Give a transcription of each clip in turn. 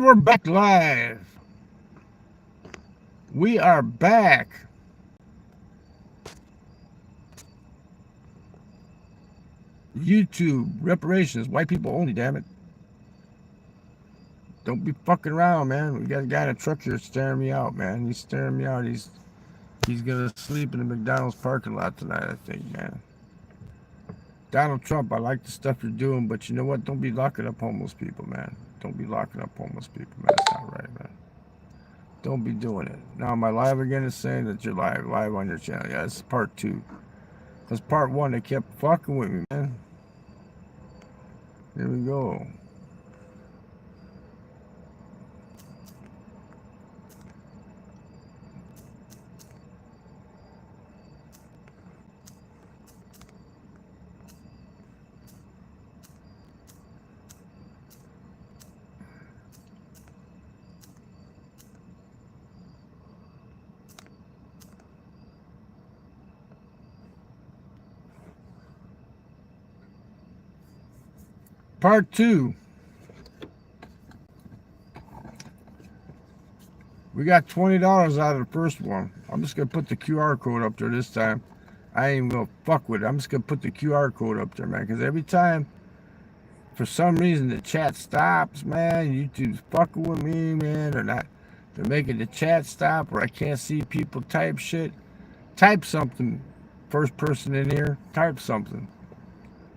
we're back live. We are back. YouTube, reparations, white people only, damn it. Don't be fucking around, man. We got a guy in a truck here staring me out, man. He's staring me out. He's gonna sleep in the McDonald's parking lot tonight, I think, man. Donald Trump, I like the stuff you're doing, but you know what? Don't be locking up homeless people, man. Don't be locking up homeless people, man. That's not right, man. Don't be doing it. Now, am I live again? It's saying that you're live on your channel. Yeah, this is part 2. Because part 1, they kept fucking with me, man. Here we go. Part 2. We got $20 out of the first one. I'm just going to put the QR code up there this time. I ain't even going to fuck with it. I'm just going to put the QR code up there, man. Because every time, for some reason, the chat stops, man. YouTube's fucking with me, man. They're making the chat stop or I can't see people type shit. Type something. First person in here, type something.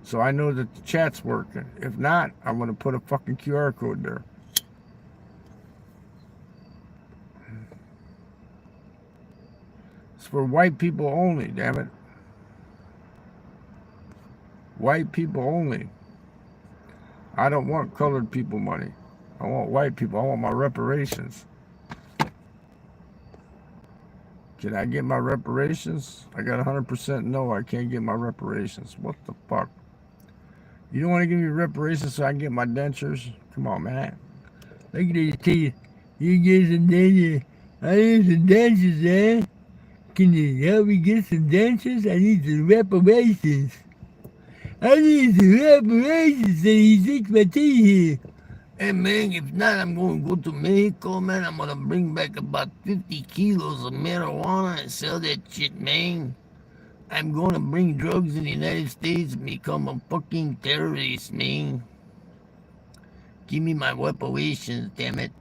So I know that the chat's working. If not, I'm going to put a fucking QR code there. It's for white people only, damn it. White people only. I don't want colored people money. I want white people. I want my reparations. Can I get my reparations? I got 100% no, I can't get my reparations. What the fuck? You don't want to give me reparations so I can get my dentures? Come on, man. Look at these teeth. You get some dentures. I need some dentures, man. Can you help me get some dentures? I need some reparations. I need some reparations so you fix my teeth here. Hey, man, if not, I'm going to go to Mexico, man. I'm going to bring back about 50 kilos of marijuana and sell that shit, man. I'm going to bring drugs in the United States and become a fucking terrorist, man. Give me my reparations, damn it.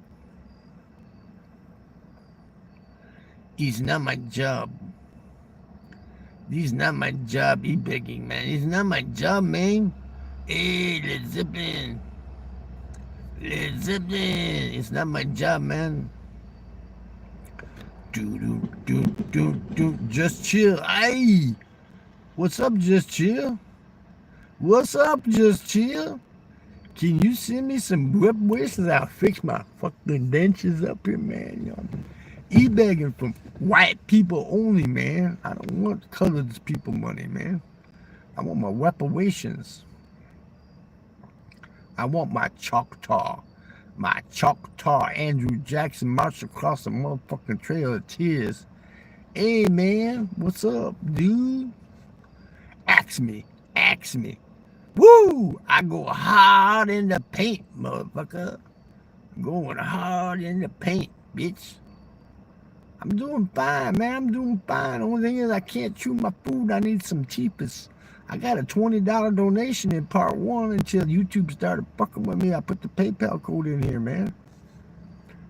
It's not my job. This is not my job, e-begging, man. It's not my job, man. Hey, Led Zeppelin. Led Zeppelin. It's not my job, man. Just chill. Aye. What's up, Just Chill? What's up, Just Chill? Can you send me some reparations? I'll fix my fucking dentures up here, man. You know, e-begging from white people only, man. I don't want colored people money, man. I want my reparations. I want my Choctaw. My Choctaw Andrew Jackson march across the motherfucking Trail of Tears. Hey, man, what's up, dude? Ask me. Woo! I go hard in the paint, motherfucker. I'm going hard in the paint, bitch. I'm doing fine, man. I'm doing fine. The only thing is I can't chew my food. I need some cheapest. I got a $20 donation in part 1 until YouTube started fucking with me. I put the PayPal code in here, man.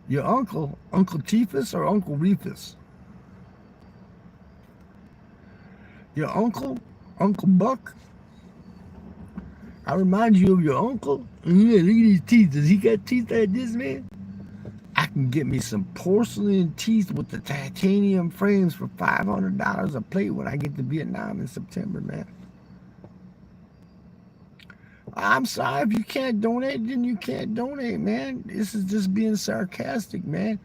Your uncle, Uncle Tifus or Uncle Reefus? Your uncle, Uncle Buck? I remind you of your uncle. Yeah, look at these teeth. Does he got teeth like this, man? I can get me some porcelain teeth with the titanium frames for $500 a plate when I get to Vietnam in September, man. I'm sorry, if you can't donate, then you can't donate, man. This is just being sarcastic, man.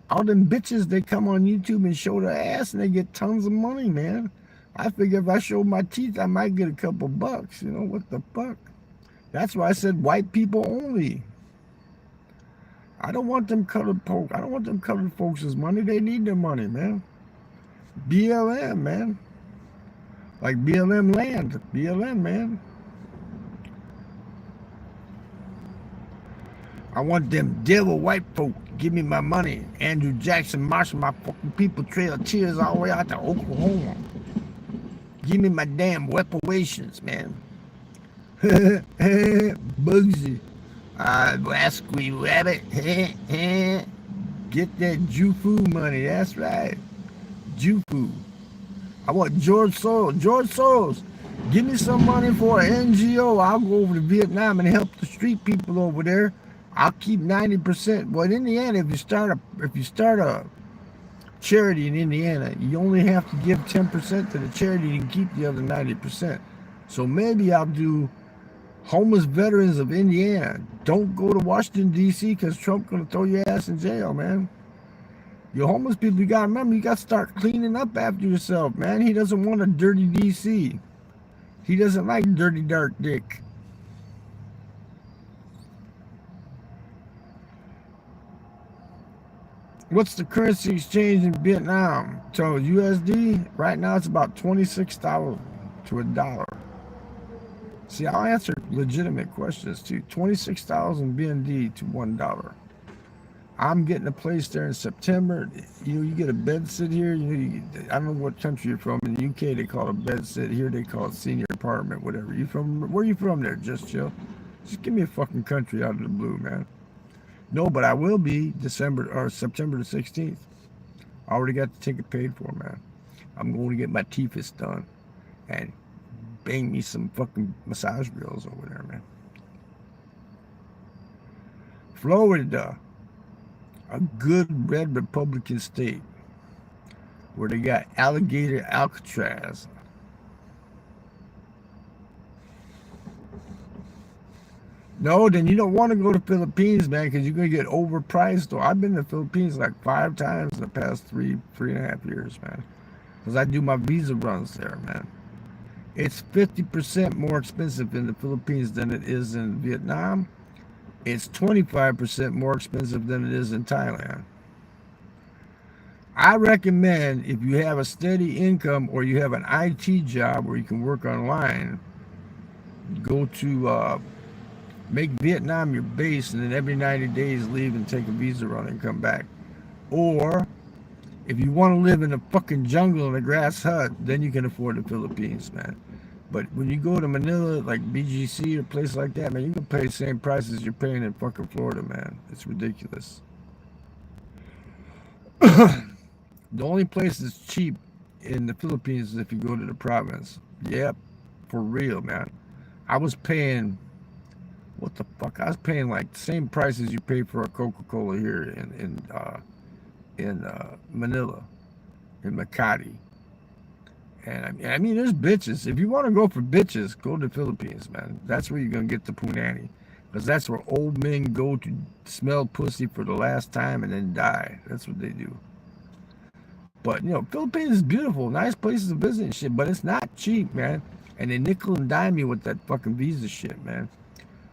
All them bitches, they come on YouTube and show their ass and they get tons of money, man. I figure if I show my teeth, I might get a couple bucks. You know, what the fuck? That's why I said white people only. I don't want them colored folks. I don't want them colored folks' money. They need their money, man. BLM, man. Like BLM land. BLM, man. I want them devil white folk to give me my money. Andrew Jackson marching my fucking people, Trail Tears all the way out to Oklahoma. Give me my damn reparations, man. Bugsy. Rascally rabbit. Get that Jufu money, that's right. Jufu. I want George Soros. George Soros, give me some money for an NGO. I'll go over to Vietnam and help the street people over there. I'll keep 90%. But in the end, if you start a charity in Indiana, you only have to give 10% to the charity and keep the other 90%. So maybe I'll do homeless veterans of Indiana. Don't go to Washington, D.C. because Trump's going to throw your ass in jail, man. Your homeless people, you got to remember, you got to start cleaning up after yourself, man. He doesn't want a dirty D.C. He doesn't like dirty, dark dick. What's the currency exchange in Vietnam? So USD, right now it's about 26,000 to a dollar. See, I'll answer legitimate questions too. 26,000 BND to $1. I'm getting a place there in September. You get a bed sit here. I don't know what country you're from. In the UK, they call it a bed sit. Here, they call it senior apartment, whatever. You from? Where you from there? Just chill. Just give me a fucking country out of the blue, man. No, but I will be September the 16th. I already got the ticket paid for, man. I'm going to get my teeth done and bang me some fucking massage grills over there, man. Florida, a good red Republican state where they got alligator Alcatraz. No, then you don't want to go to Philippines, man, because you're going to get overpriced. Though I've been to the Philippines like 5 times in the past three and a half years, man, because I do my visa runs there, man. It's 50% more expensive in the Philippines than it is in Vietnam. It's 25% more expensive than it is in Thailand. I recommend if you have a steady income or you have an IT job where you can work online, go to make Vietnam your base and then every 90 days leave and take a visa run and come back. Or if you want to live in a fucking jungle in a grass hut, then you can afford the Philippines, man. But when you go to Manila, like BGC or a place like that, man, you can pay the same prices you're paying in fucking Florida, man. It's ridiculous. The only place that's cheap in the Philippines is if you go to the province. Yep, for real, man. I was paying, what the fuck? I was paying like the same prices you pay for a Coca-Cola here in Manila, in Makati. And I mean, there's bitches. If you want to go for bitches, go to the Philippines, man. That's where you're going to get the punani. Because that's where old men go to smell pussy for the last time and then die. That's what they do. But, Philippines is beautiful. Nice places to visit and shit. But it's not cheap, man. And they nickel and dime you with that fucking visa shit, man.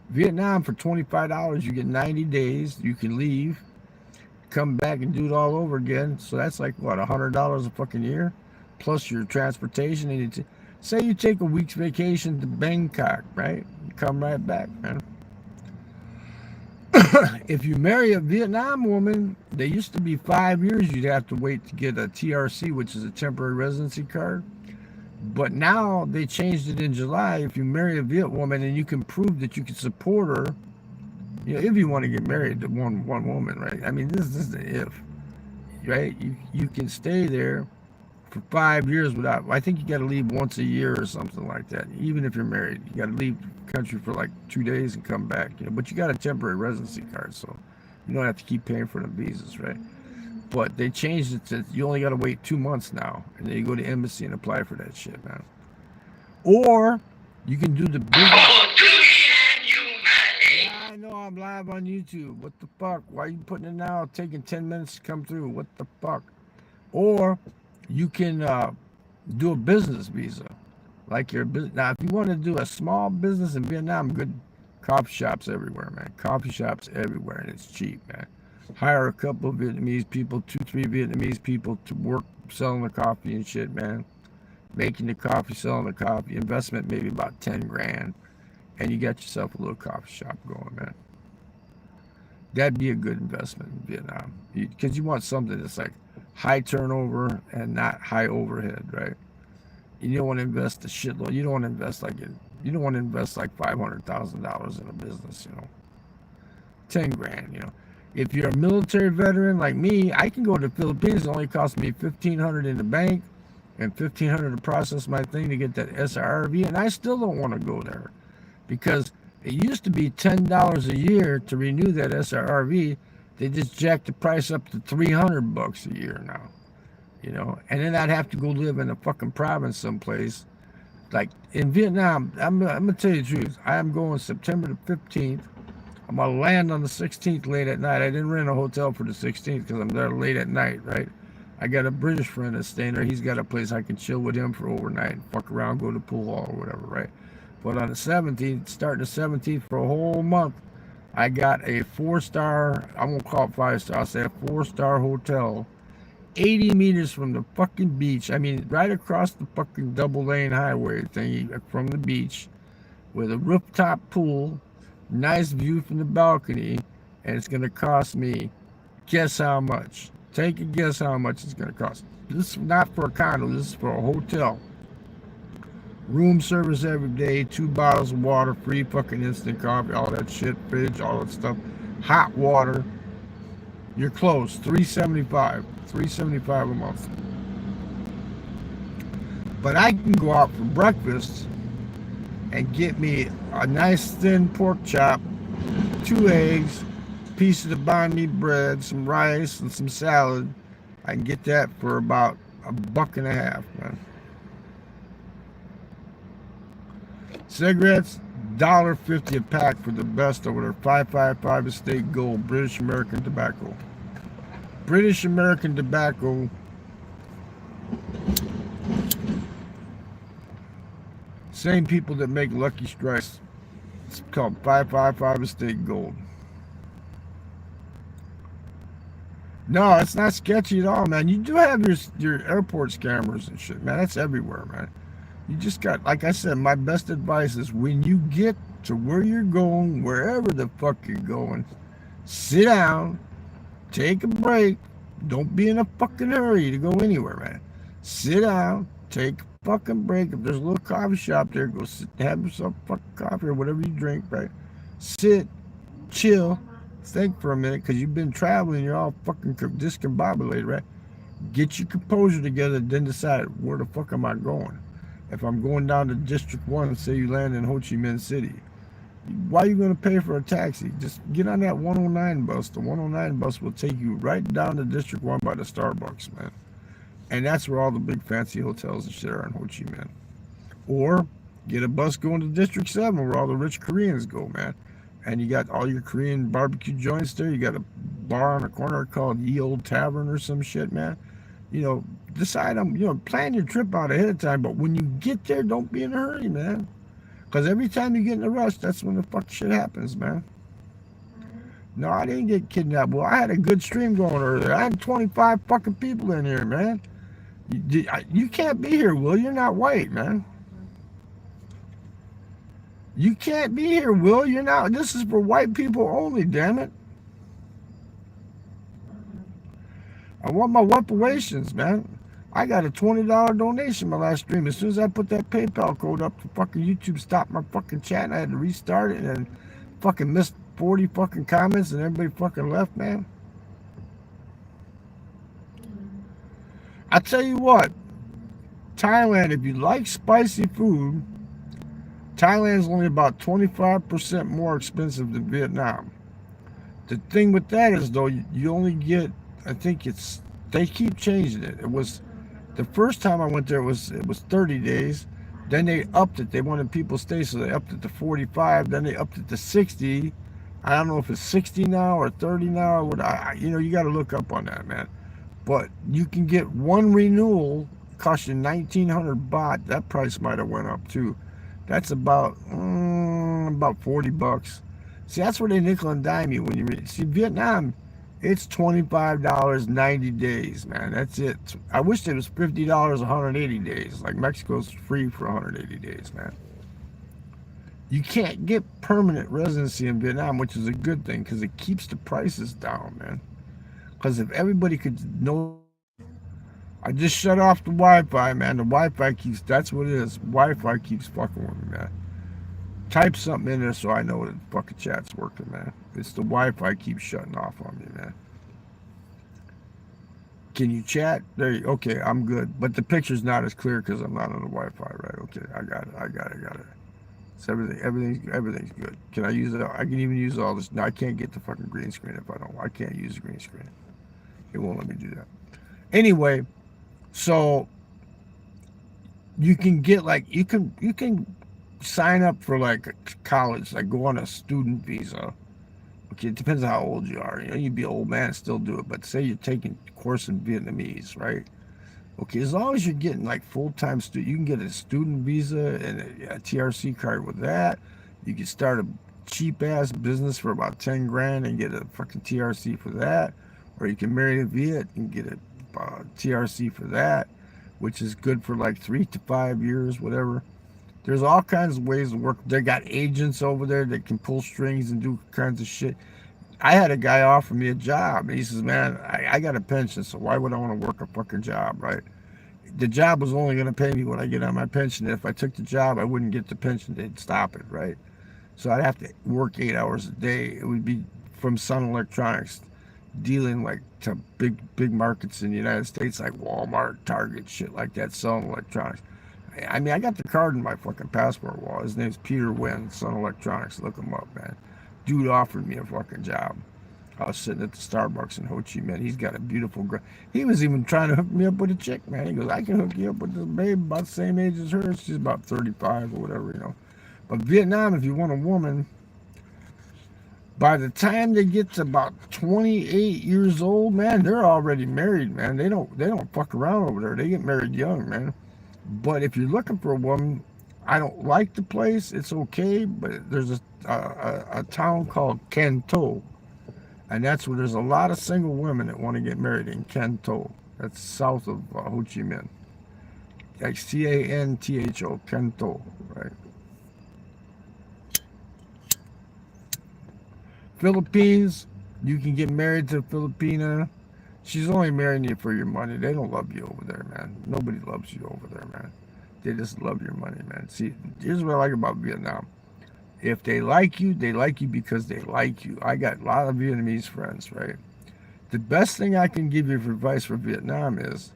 Vietnam, for $25, you get 90 days. You can leave. Come back and do it all over again. So that's like, what, $100 a fucking year? Plus your transportation, and say you take a week's vacation to Bangkok, right? You come right back, man. If you marry a Vietnam woman, they used to be 5 years you'd have to wait to get a TRC, which is a temporary residency card. But now they changed it in July. If you marry a Viet woman and you can prove that you can support her, if you want to get married to one woman, right? I mean, this is the if, right? You can stay there for 5 years without, I think you got to leave once a year or something like that. Even if you're married, you got to leave the country for like 2 days and come back, but you got a temporary residency card, so you don't have to keep paying for the visas, right? But they changed it to, you only got to wait 2 months now, and then you go to the embassy and apply for that shit, man. Or you can do the business. Yeah, I know I'm live on YouTube. What the fuck? Why are you putting it now? Taking 10 minutes to come through. What the fuck? Or you can do a business visa, like your business. Now, if you want to do a small business in Vietnam, good coffee shops everywhere, man. Coffee shops everywhere, and it's cheap, man. Hire a couple of Vietnamese people, 2-3 Vietnamese people to work selling the coffee and shit, man. Making the coffee, selling the coffee. Investment maybe about 10 grand, and you got yourself a little coffee shop going, man. That'd be a good investment in Vietnam, because you want something that's like high turnover and not high overhead, right? You don't want to invest a shitload. You don't want to invest like you don't want to invest like $500,000 in a business, 10 grand, If you're a military veteran like me, I can go to the Philippines. It only costs me 1,500 in the bank and 1,500 to process my thing to get that SRV, and I still don't want to go there because it used to be $10 a year to renew that SRV. They just jacked the price up to $300 a year now, and then I'd have to go live in a fucking province someplace. Like in Vietnam, I'm gonna tell you the truth. I am going September the 15th. I'm gonna land on the 16th late at night. I didn't rent a hotel for the 16th because I'm there late at night, right? I got a British friend that's staying there. He's got a place I can chill with him for overnight and fuck around, go to the pool hall or whatever, right? But on the 17th, starting the 17th for a whole month, I got a 4-star, I won't call it 5-star, I'll say a 4-star hotel, 80 meters from the fucking beach. I mean, right across the fucking double lane highway thingy from the beach with a rooftop pool, nice view from the balcony, and it's going to cost me, guess how much? Take a guess how much it's going to cost. This is not for a condo, this is for a hotel. Room service every day, 2 bottles of water, free fucking instant coffee, all that shit, fridge, all that stuff, hot water. You're close, $375 a month. But I can go out for breakfast and get me a nice thin pork chop, 2 eggs, a piece of the banh mi bread, some rice, and some salad. I can get that for about $1.50, man. Cigarettes, $1.50 a pack for the best over there. 555 Estate Gold, British American Tobacco. British American Tobacco. Same people that make Lucky Strikes. It's called 555 Estate Gold. No, it's not sketchy at all, man. You do have your airport scammers and shit, man. That's everywhere, man. You just got, like I said, my best advice is when you get to where you're going, wherever the fuck you're going, sit down, take a break. Don't be in a fucking hurry to go anywhere, man. Sit down, take a fucking break. If there's a little coffee shop there, go sit, have yourself fucking coffee or whatever you drink, right? Sit, chill, think for a minute, because you've been traveling, you're all fucking discombobulated, right? Get your composure together, then decide where the fuck am I going. If I'm going down to District 1, say you land in Ho Chi Minh City, why are you going to pay for a taxi? Just get on that 109 bus. The 109 bus will take you right down to District 1 by the Starbucks, man. And that's where all the big fancy hotels and shit are in Ho Chi Minh. Or get a bus going to District 7 where all the rich Koreans go, man. And you got all your Korean barbecue joints there. You got a bar on the corner called Ye Old Tavern or some shit, man. Decide on, plan your trip out ahead of time. But when you get there, don't be in a hurry, man. Because every time you get in a rush, that's when the fuck shit happens, man. No, I didn't get kidnapped. Well, I had a good stream going earlier. I had 25 fucking people in here, man. You can't be here, Will. You're not white, man. You can't be here, Will. You're not. This is for white people only, damn it. I want my reparations, man. I got a $20 donation my last stream. As soon as I put that PayPal code up, the fucking YouTube stopped my fucking chat and I had to restart it and fucking missed 40 fucking comments and everybody fucking left, man. I tell you what, Thailand, if you like spicy food, Thailand's only about 25% more expensive than Vietnam. The thing with that is, though, you only get, I think they keep changing it. It was, the first time I went there, it was 30 days. Then they upped it. They wanted people to stay, so they upped it to 45. Then they upped it to 60. I don't know if it's 60 now or 30 now. Or what. You got to look up on that, man. But you can get one renewal, cost you 1,900 baht. That price might have went up too. That's about $40. See, that's where they nickel and dime you when you read. See, Vietnam, it's $25, 90 days, man. That's it. I wish it was $50, 180 days. Like Mexico's free for 180 days, man. You can't get permanent residency in Vietnam, which is a good thing because it keeps the prices down, man. Because if everybody could know, I just shut off the Wi-Fi, man. The Wi-Fi keeps, that's what it is. Wi-Fi keeps fucking with me, man. Type something in there so I know that the fucking chat's working, man. It's the Wi-Fi keeps shutting off on me, man. Can you chat? There you, okay, I'm good. But the picture's not as clear because I'm not on the Wi-Fi, right? Okay, I got it. So everything's good. Can I use it? I can even use all this. No, I can't get the fucking green screen if I don't. I can't use the green screen. It won't let me do that. Anyway, so you can get like you can sign up for like college, like go on a student visa. Okay, it depends on how old you are. You know, you'd be an old man and still do it. But say you're taking a course in Vietnamese, right? Okay, as long as you're getting like full-time student, you can get a student visa and a TRC card with that. You can start a cheap-ass business for about 10 grand and get a fucking TRC for that. Or you can marry a Viet and get a TRC for that, which is good for like 3 to 5 years, whatever. There's all kinds of ways to work. They got agents over there that can pull strings and do kinds of shit. I had a guy offer me a job. And he says, man, I got a pension, so why would I want to work a fucking job, right? The job was only going to pay me when I get on my pension. If I took the job, I wouldn't get the pension. They'd stop it, right? So I'd have to work 8 hours a day. It would be from Sun Electronics, dealing like to big markets in the United States, like Walmart, Target, shit like that, selling electronics. I mean, I got the card in my fucking passport wall. His name's Peter Wynn, Sun Electronics. Look him up, man. Dude offered me a fucking job. I was sitting at the Starbucks in Ho Chi Minh. He's got a beautiful girl. He was even trying to hook me up with a chick, man. He goes, I can hook you up with this babe about the same age as her. She's about 35 or whatever, you know. But Vietnam, if you want a woman, by the time they get to about 28 years old, man, they're already married, man. They don't fuck around over there. They get married young, man. But if you're looking for a woman, I don't like the place. It's okay, but there's a town called Can Tho, and that's where there's a lot of single women that want to get married in Can Tho. That's south of Ho Chi Minh, like Cantho, Can Tho, right? Philippines, you can get married to a Filipina. She's only marrying you for your money. They don't love you over there, man. Nobody loves you over there, man. They just love your money, man. See, here's what I like about Vietnam. If they like you because they like you. I got a lot of Vietnamese friends, right? The best thing I can give you for advice for Vietnam is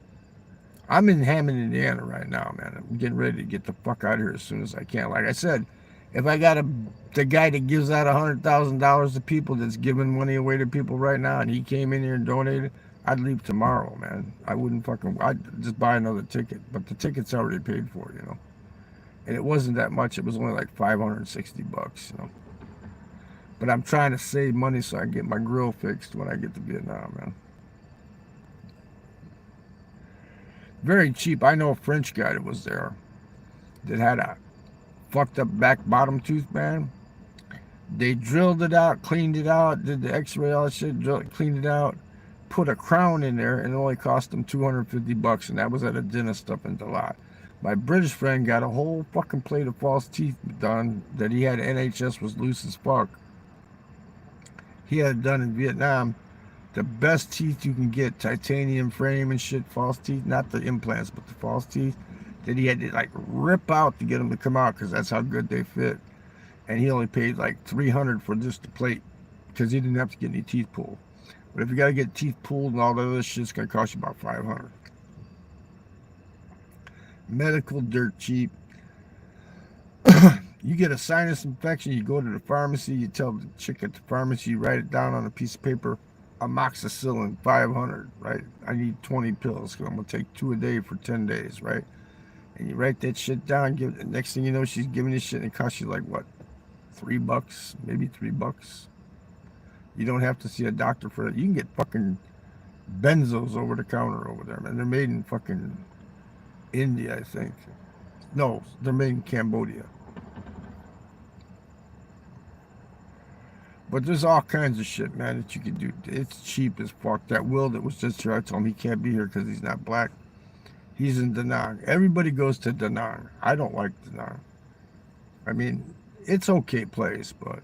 I'm in Hammond, Indiana right now, man. I'm getting ready to get the fuck out of here as soon as I can. Like I said, if I got the guy that gives out $100,000 to people that's giving money away to people right now and he came in here and donated, I'd leave tomorrow, man. I wouldn't fucking, I'd just buy another ticket. But the ticket's already paid for, you know. And it wasn't that much. It was only like $560, you know. But I'm trying to save money so I can get my grill fixed when I get to Vietnam, man. Very cheap. I know a French guy that was there that had a fucked up back bottom tooth, man. They drilled it out, cleaned it out, did the x-ray, all that shit, cleaned it out, put a crown in there, and it only cost them $250, and that was at a dentist up in Dalat. My British friend got a whole fucking plate of false teeth done that he had NHS was loose as fuck. He had it done in Vietnam. The best teeth you can get, titanium frame and shit, false teeth, not the implants, but the false teeth, that he had to like rip out to get them to come out because that's how good they fit. And he only paid like $300 for just the plate because he didn't have to get any teeth pulled. But if you got to get teeth pulled and all that other shit, it's going to cost you about $500. Medical dirt cheap. You get a sinus infection, you go to the pharmacy, you tell the chick at the pharmacy, you write it down on a piece of paper, amoxicillin 500, right? I need 20 pills because I'm going to take 2 a day for 10 days, right? And you write that shit down, give it, next thing you know, she's giving you shit and it costs you like what? $3, maybe $3. You don't have to see a doctor for it. You can get fucking benzos over the counter over there, man. They're made in fucking India, I think. No, they're made in Cambodia. But there's all kinds of shit, man, that you can do. It's cheap as fuck. That Will that was just here, I told him he can't be here because he's not black. He's in Da Nang. Everybody goes to Da Nang. I don't like Da Nang. I mean, it's okay place, but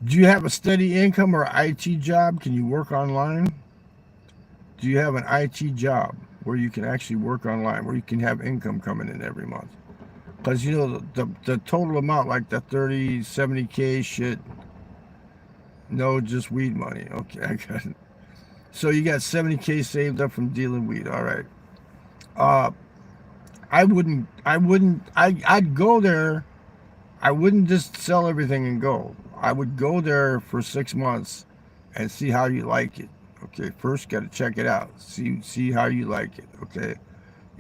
do you have a steady income or IT job? Can you work online? Do you have an IT job where you can actually work online, where you can have income coming in every month? Because you know the total amount, like the 30, 70K shit, no, just weed money. Okay, I got it. So you got 70K saved up from dealing weed. All right. Uh, I'd go there. I wouldn't just sell everything and go. I would go there for 6 months and see how you like it. Okay, first got to check it out. See how you like it. Okay,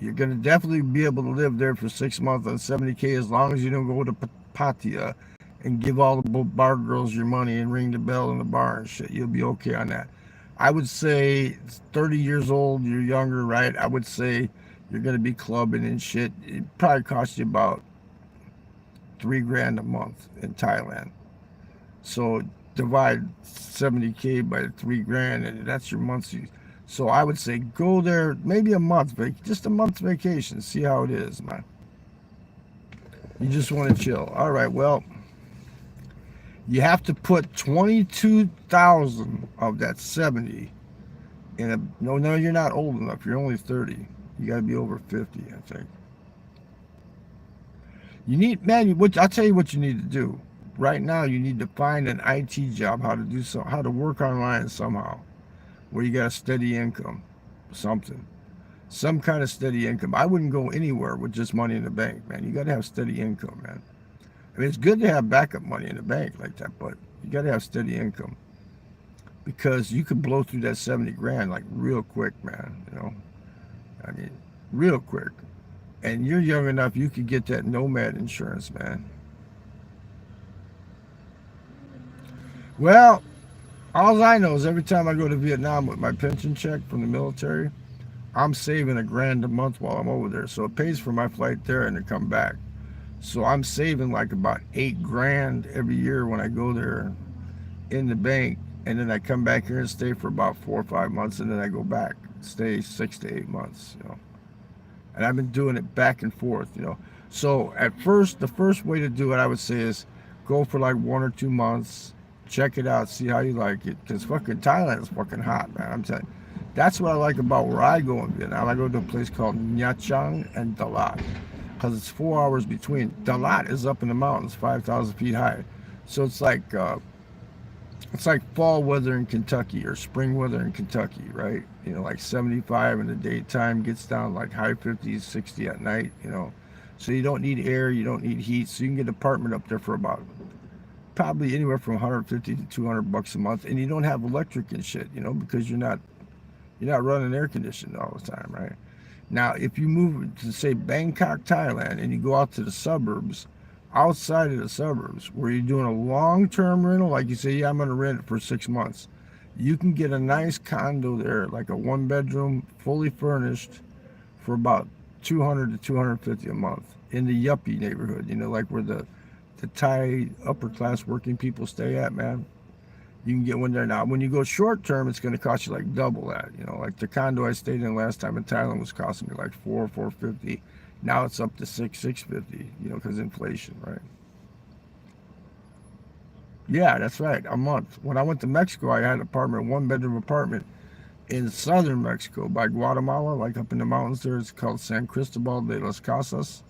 you're gonna definitely be able to live there for 6 months on 70K as long as you don't go to Patia and give all the bar girls your money and ring the bell in the bar and shit. You'll be okay on that. I would say 30 years old, you're younger, right? I would say you're gonna be clubbing and shit. It probably costs you about 3 grand a month in Thailand. So divide 70K by 3 grand, and that's your monthly. So I would say go there maybe a month, just a month's vacation. See how it is, man. You just want to chill. All right. Well, you have to put 22,000 of that 70 in a. No, you're not old enough. You're only 30. You got to be over 50, I think. You need, man. I'll tell you what you need to do. Right now, you need to find an IT job, how to work online somehow, where you got a steady income, something, some kind of steady income. I wouldn't go anywhere with just money in the bank, man. You got to have steady income, man. I mean, it's good to have backup money in the bank like that, but you got to have steady income because you could blow through that 70 grand like real quick, man. You know, I mean, real quick. And you're young enough, you could get that nomad insurance, man. Well, all I know is every time I go to Vietnam with my pension check from the military, I'm saving $1 grand a month while I'm over there. So it pays for my flight there and to come back. So I'm saving like about 8 grand every year when I go there in the bank. And then I come back here and stay for about 4 or 5 months. And then I go back, stay 6 to 8 months, you know. And I've been doing it back and forth, you know. So at first, the first way to do it, I would say, is go for like 1 or 2 months. Check it out, see how you like it. Because fucking Thailand is fucking hot, man. I'm telling you. That's what I like about where I go in Vietnam. I go to a place called Nha Trang and Dalat. Because it's 4 hours between. Dalat is up in the mountains, 5,000 feet high. So it's like fall weather in Kentucky or spring weather in Kentucky, right? You know, like 75 in the daytime, gets down like high 50s, 60 at night, you know. So you don't need air, you don't need heat. So you can get an apartment up there for about probably anywhere from 150 to 200 bucks a month, and you don't have electric and shit, you know, because you're not running air conditioning all the time, right? Now, if you move to say Bangkok, Thailand, and you go out to the suburbs, outside of the suburbs, where you're doing a long-term rental, like you say, yeah, I'm going to rent it for 6 months, you can get a nice condo there, like a one-bedroom, fully furnished, for about 200 to 250 a month in the yuppie neighborhood, you know, like where the Thai upper class working people stay at, man. You can get one there now. When you go short term, it's going to cost you like double that. You know, like the condo I stayed in last time in Thailand was costing me like 450. Now it's up to 650. You know, because inflation, right? Yeah, that's right. A month. When I went to Mexico, I had an apartment, 1 bedroom apartment in southern Mexico by Guatemala, like up in the mountains there. It's called San Cristobal de las Casas.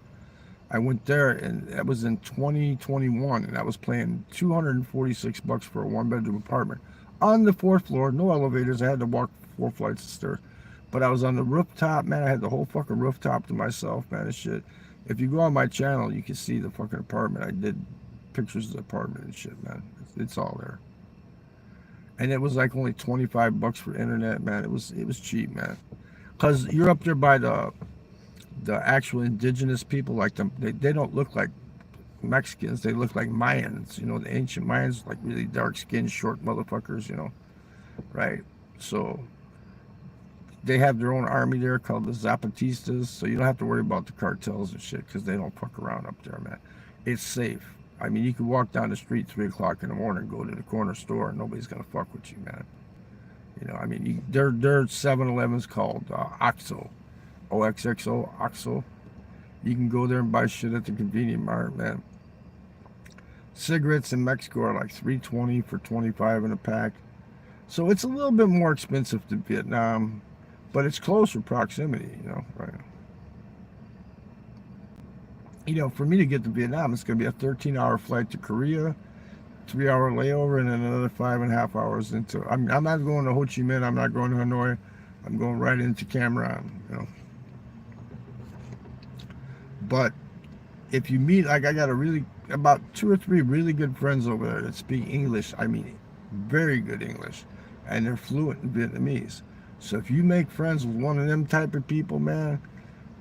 I went there, and that was in 2021, and I was paying 246 bucks for a 1 bedroom apartment on the fourth floor, no elevators. I had to walk 4 flights of stairs, but I was on the rooftop, man. I had the whole fucking rooftop to myself, man. And shit. If you go on my channel, you can see the fucking apartment. I did pictures of the apartment and shit, man. It's all there, and it was like only 25 bucks for internet, man. It was cheap, man, because you're up there by the actual indigenous people, like them, they don't look like Mexicans. They look like Mayans, you know, the ancient Mayans, like really dark skinned, short motherfuckers, you know, right? So they have their own army there called the Zapatistas, so you don't have to worry about the cartels and shit because they don't fuck around up there, man. It's safe. I mean, you can walk down the street 3 o'clock in the morning, go to the corner store, and nobody's gonna fuck with you, man. You know, I mean, their 7-Eleven's called OXXO. OXXO, OXO. You can go there and buy shit at the convenience mart, man. Cigarettes in Mexico are like $3.20 for 25 in a pack. So it's a little bit more expensive than Vietnam, but it's closer proximity, right? For me to get to Vietnam, it's going to be a 13-hour flight to Korea, 3-hour layover, and then another 5.5 hours into. I'm not going to Ho Chi Minh. I'm not going to Hanoi. I'm going right into Cam Ranh. But if you meet, like I got about 2 or 3 really good friends over there that speak English. I mean, very good English, and they're fluent in Vietnamese. So if you make friends with one of them type of people, man.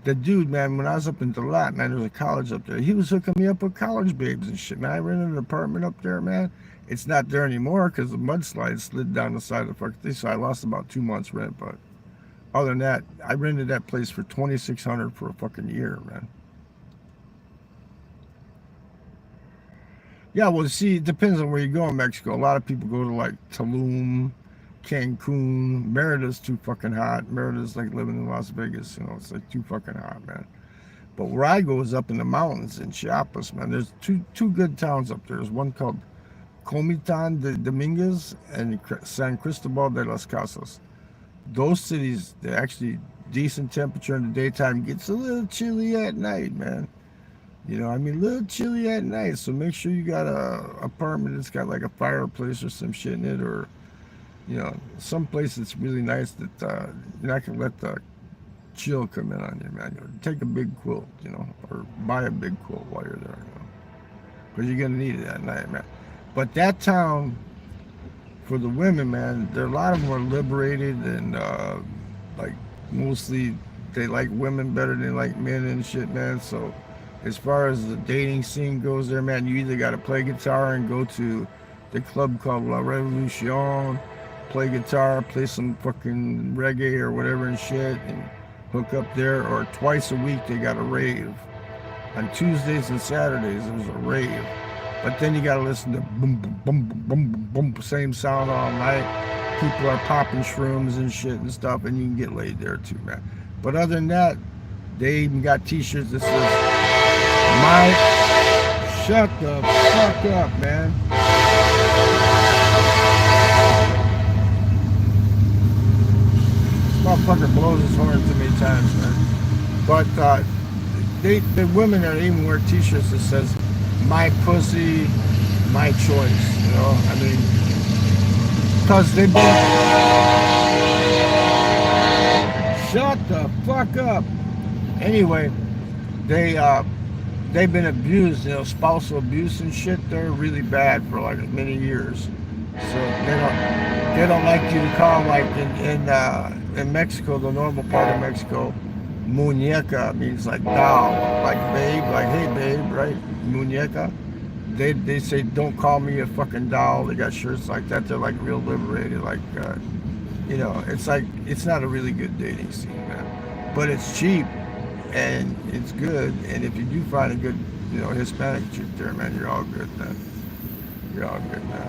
The dude, man, when I was up in Dalat, man, there was a college up there. He was hooking me up with college babes and shit, man. I rented an apartment up there, man. It's not there anymore because the mudslide slid down the side of the fucking thing, so I lost about 2 months rent. But other than that, I rented that place for $2,600 for a fucking year, man. Yeah, well, see, it depends on where you go in Mexico. A lot of people go to like Tulum, Cancun. Merida's too fucking hot. Merida's like living in Las Vegas. It's like too fucking hot, man. But where I go is up in the mountains in Chiapas, man. There's two good towns up there. There's one called Comitan de Dominguez and San Cristobal de las Casas. Those cities, they're actually decent temperature in the daytime. Gets a little chilly at night, man. A little chilly at night. So make sure you got a apartment that's got like a fireplace or some shit in it, or some place that's really nice that you're not gonna let the chill come in on you, man. Take a big quilt, or buy a big quilt while you're there, because you're gonna need it at night, man. But that town, for the women, man, a lot of them are liberated and like mostly they like women better than like men and shit, man. So as far as the dating scene goes there, man, you either got to play guitar and go to the club called La Revolucion, play guitar, play some fucking reggae or whatever and shit, and hook up there, or twice a week they got a rave. On Tuesdays and Saturdays there's a rave. But then you got to listen to boom, boom, boom, boom, boom, boom, same sound all night. People are popping shrooms and shit and stuff, and you can get laid there too, man. But other than that, they even got t-shirts that says, shut the fuck up, man. This motherfucker blows his horn too many times, man. But the women are even wear t-shirts that says, my pussy, my choice, because they've been... Shut the fuck up. Anyway, they've been abused, spousal abuse and shit. They're really bad for like many years. So they don't like you to call, like in Mexico, the normal part of Mexico, muñeca means like doll, like babe, like hey babe, right? Muñeca. They say don't call me a fucking doll. They got shirts like that. They're like real liberated, like it's like it's not a really good dating scene, man. But it's cheap and it's good. And if you do find a good, Hispanic chick there, man, you're all good, man. You're all good, man.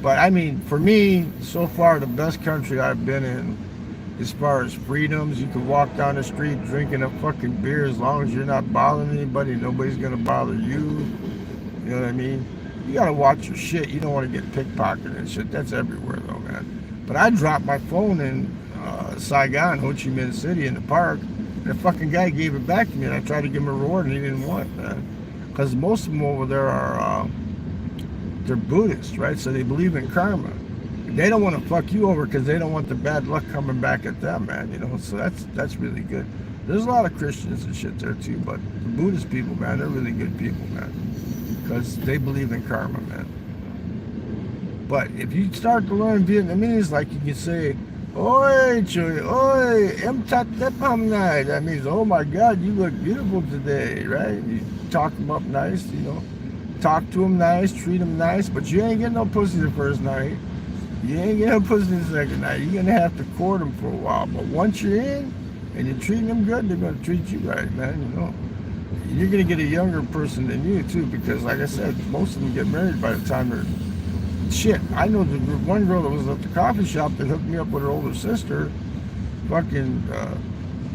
But I mean, for me, so far the best country I've been in, as far as freedoms, you can walk down the street drinking a fucking beer as long as you're not bothering anybody. Nobody's gonna bother you. You know what I mean? You gotta watch your shit. You don't want to get pickpocketed and shit. That's everywhere though, man. But I dropped my phone in Saigon, Ho Chi Minh City, in the park. And the fucking guy gave it back to me, and I tried to give him a reward, and he didn't want it, man. Because most of them over there are they're Buddhists, right? So they believe in karma. They don't want to fuck you over because they don't want the bad luck coming back at them, man. So that's really good. There's a lot of Christians and shit there too, but the Buddhist people, man, they're really good people, man, because they believe in karma, man. But if you start to learn Vietnamese, like you can say, "Oi, Chuy, oi, em tat tepam nai." That means, "Oh my God, you look beautiful today," right? You talk them up nice, talk to them nice, treat them nice, but you ain't getting no pussy the first night. You ain't getting no pussy the second night. You're gonna have to court them for a while, but once you're in and you're treating them good, they're gonna treat you right, man. You're gonna get a younger person than you too, because like I said, most of them get married by the time they're shit. I know the one girl that was at the coffee shop that hooked me up with her older sister. fucking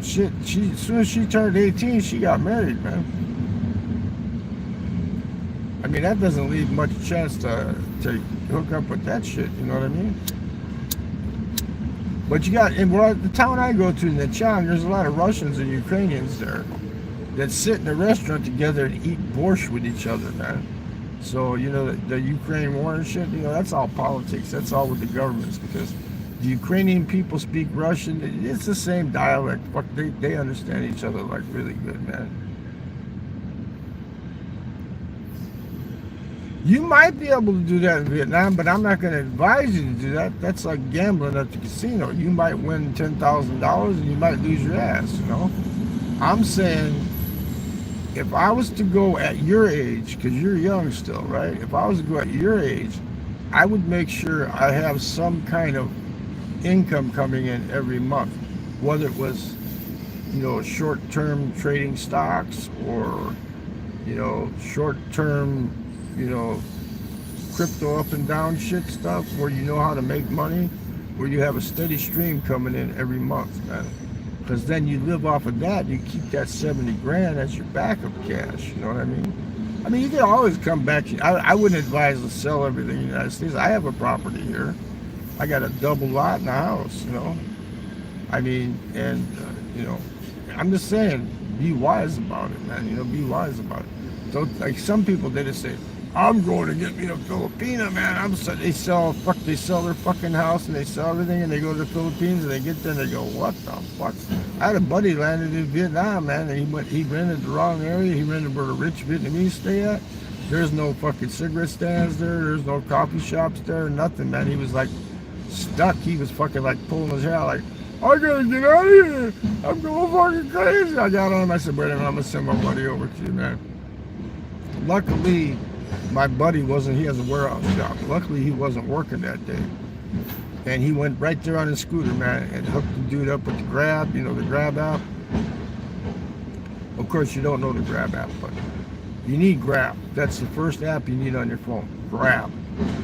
shit. She, as soon as she turned 18, she got married, man. I mean, that doesn't leave much chance to hook up with that shit. You know what I mean? But you got, in the town I go to, in the town, there's a lot of Russians and Ukrainians there that sit in a restaurant together and eat borscht with each other, man. So, you know, the Ukraine war and shit, you know, that's all politics. That's all with the governments, because the Ukrainian people speak Russian. It's the same dialect. Fuck, they understand each other like really good, man. You might be able to do that in Vietnam, but I'm not going to advise you to do that. That's like gambling at the casino. You might win $10,000 and you might lose your ass, you know? I'm saying, if I was to go at your age, because you're young still, right? If I was to go at your age, I would make sure I have some kind of income coming in every month, whether it was, you know, short-term trading stocks, or, you know, short-term, you know, crypto up and down shit stuff, where you know how to make money, where you have a steady stream coming in every month, man. Because then you live off of that, and you keep that 70 grand as your backup cash, you know what I mean? I mean, you can always come back. I wouldn't advise to sell everything in the United States. I have a property here. I got a double lot in the house, you know? I mean, and, you know, I'm just saying, be wise about it, man. You know, be wise about it. Don't, like some people, they just say, I'm going to get me a Filipina, man. They sell their fucking house and they sell everything, and they go to the Philippines, and they get there and they go, what the fuck? I had a buddy landed in Vietnam, man, and he rented the wrong area. He rented where the rich Vietnamese stay at. There's no fucking cigarette stands there. There's no coffee shops there. Nothing, man. He was like stuck. He was fucking like pulling his hair like, I gotta get out of here. I'm going fucking crazy. I got on him. I said, wait a minute, I'm gonna send my buddy over to you, man. Luckily, my buddy he has a warehouse job. Luckily, he wasn't working that day. And he went right there on his scooter, man, and hooked the dude up with the Grab, you know, the Grab app. Of course, you don't know the Grab app, but you need Grab. That's the first app you need on your phone, Grab.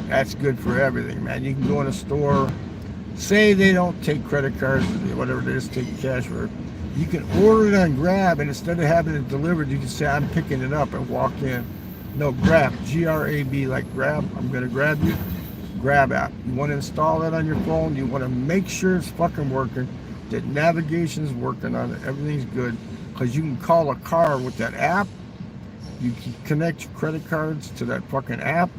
That's good for everything, man. You can go in a store, say they don't take credit cards, or whatever, they just take cash for it. You can order it on Grab, and instead of having it delivered, you can say, I'm picking it up, and walk in. No, Grab, G-R-A-B, like grab, I'm gonna grab you. Grab app. You want to install that on your phone. You want to make sure it's fucking working, that navigation's working on it, everything's good, because you can call a car with that app. You can connect your credit cards to that fucking app.